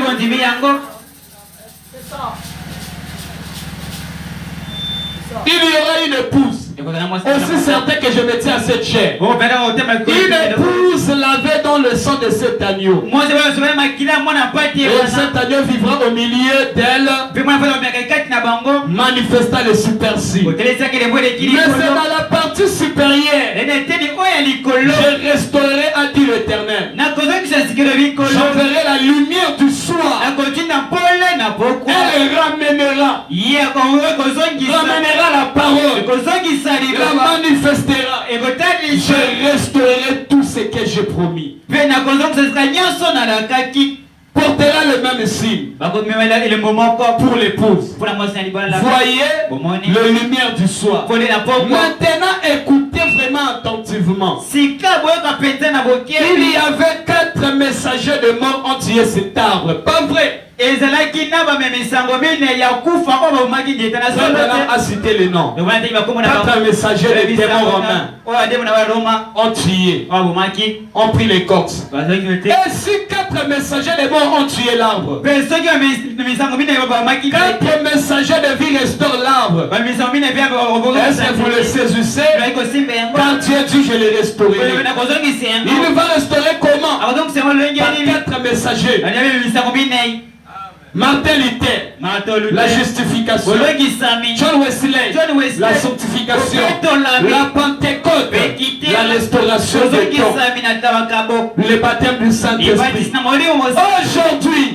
y aura une épouse. Aussi certain que je me tiens à cette chair. Une épouse lavée dans le sang de cet agneau. Et cet agneau vivra au milieu d'elle, manifestant le super-si. Mais c'est dans la partie supérieure. Je restaurerai, a dit l'Éternel. J'enverrai la lumière du soir. Elle ramènera la parole. La manifestera. Je restaurerai tout ce que j'ai promis. Portera le même signe pour l'épouse. Voyez la lumière du soir. Maintenant, écoutez vraiment attentivement. Il y avait 4 messagers de mort ont tué cet arbre. Pas vrai? A cité les noms. 4 messagers des démons romains ont tué, ont pris les corses. Et si 4 messagers des morts ont tué l'arbre, 4 messagers de vie restaurent l'arbre. Est-ce que vous le saisissez? Quand Dieu dit je les restaurerai. Il va restaurer comment? Par 4 messagers. Martin Luther, la justification. John Wesley, la sanctification. La Pentecôte, la restauration de temps. Le baptême du Saint-Esprit. Aujourd'hui,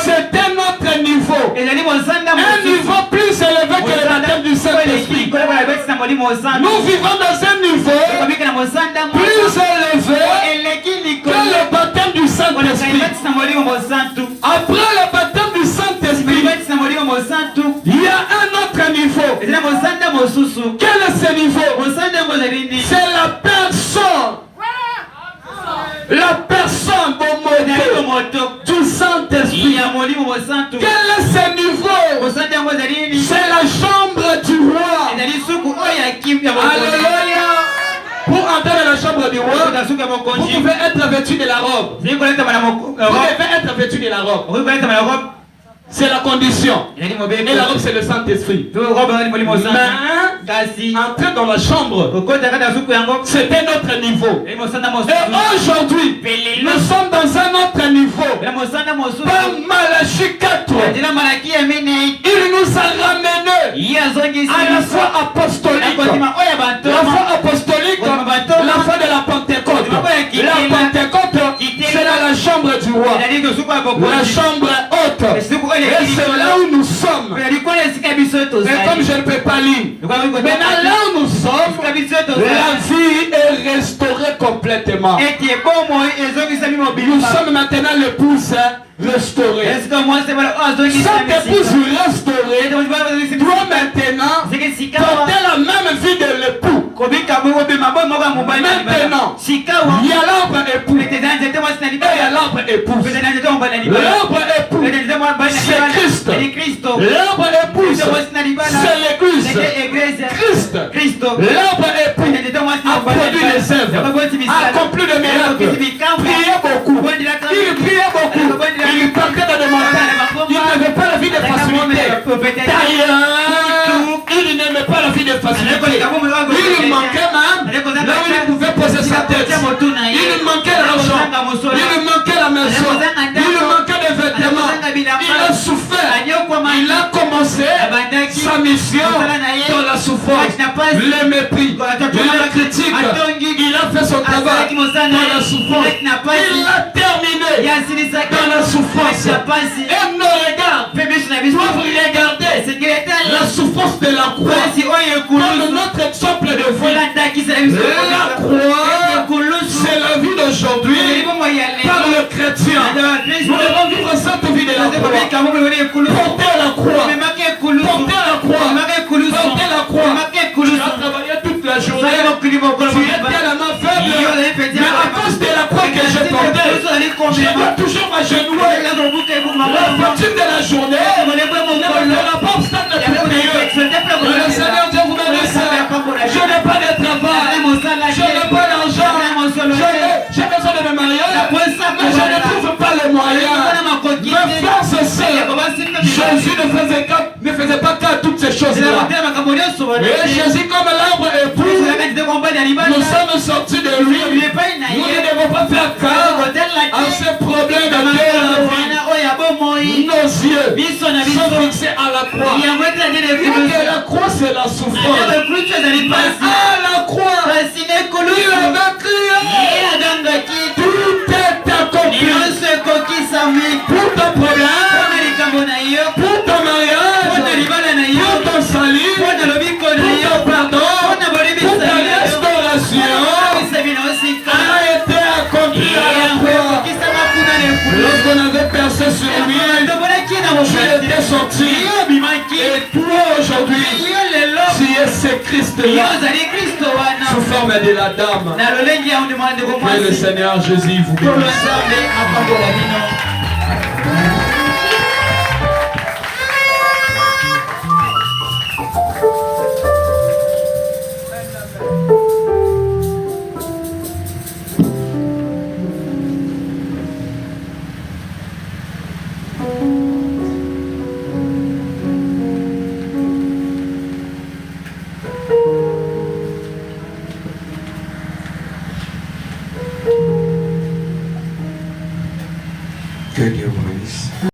c'est un autre niveau. Un niveau plus élevé que le baptême du Saint-Esprit. Nous vivons dans un niveau plus élevé que le baptême du Saint-Esprit. Après le baptême du Saint-Esprit, il y a un autre niveau. Quel est ce niveau? C'est la personne. La personne du Saint-Esprit. Quel est ce niveau? C'est la chambre du roi. Alléluia. Pour entrer dans la chambre du roi, vous pouvez être vêtu de la robe. Vous devez être vêtu de la robe. C'est la condition. Et la robe, c'est le Saint-Esprit. Mais entrer dans la chambre, c'est un autre niveau. Et aujourd'hui, nous sommes dans un autre niveau. Par Malachie 4, il nous a ramenés à la foi apostolique. La foi apostolique, la foi de la Pentecôte. La Pentecôte, c'est dans la chambre du roi. La chambre haute. Et c'est là où nous sommes. Mais comme je ne peux pas lire, maintenant là où nous sommes, la vie est restaurée complètement. Nous sommes maintenant l'épouse restaurée. Cette épouse restaurée doit maintenant porter la même vie de l'époux. Maintenant, il y a l'arbre époux et il y a l'arbre épouse. L'arbre époux, c'est Christ. L'arbre épouse, c'est l'église. Christ. L'arbre époux a produit des œuvres, a accompli des miracles. Priez beaucoup. Il priait beaucoup. Il partait dans des montagnes. Il n'avait pas la vie de facilité. D'ailleurs, il n'aimait pas la vie de facilité. Il manquait même là où il pouvait poser sa tête. Il manquait l'argent. il manquait la maison, il manquait des vêtements, il a souffert, il a commencé sa mission dans la souffrance, le mépris, la critique, il a fait son travail dans la souffrance, il a terminé dans la souffrance. Et nos regards doivent regarder la souffrance de la croix comme notre exemple de vie. La croix, c'est la vie d'aujourd'hui par le chrétien. Nous devons vivre cette vie de la croix. Porter la croix. Porter la croix. Porter la croix. Tu as travaillé toute la journée. Tu étais à la main faible. Mais à cause de la croix que j'ai portée, je dois toujours m'agenouiller. La fortune de la journée ne fera pas obstacle pour Dieu. Le Seigneur Dieu vous bénisse. Je n'ai pas de travail. Je n'ai pas d'argent. J'ai besoin de me marier. Mais je ne trouve pas les moyens. Mes frères et sœurs, Jésus ne faisait pas cas à toutes ces choses-là. Et Jésus, comme l'arbre est pur, nous sommes sortis de lui. Nous ne devons pas faire cas à ces problèmes de la vie. Nos yeux sont fixés à la croix. Et la croix, c'est la souffrance. À la croix, il avait crié. Tout est accompli. Pour ton problème, pour ton mariage, pour ton salut, pour ton pardon, pour ta restauration, a été accompli à la croix. Lorsqu'on avait percé sur lui, tu étais sorti. Et toi aujourd'hui, tu es ce Christ-là, sous forme de la dame. Que le Seigneur Jésus vous bénisse.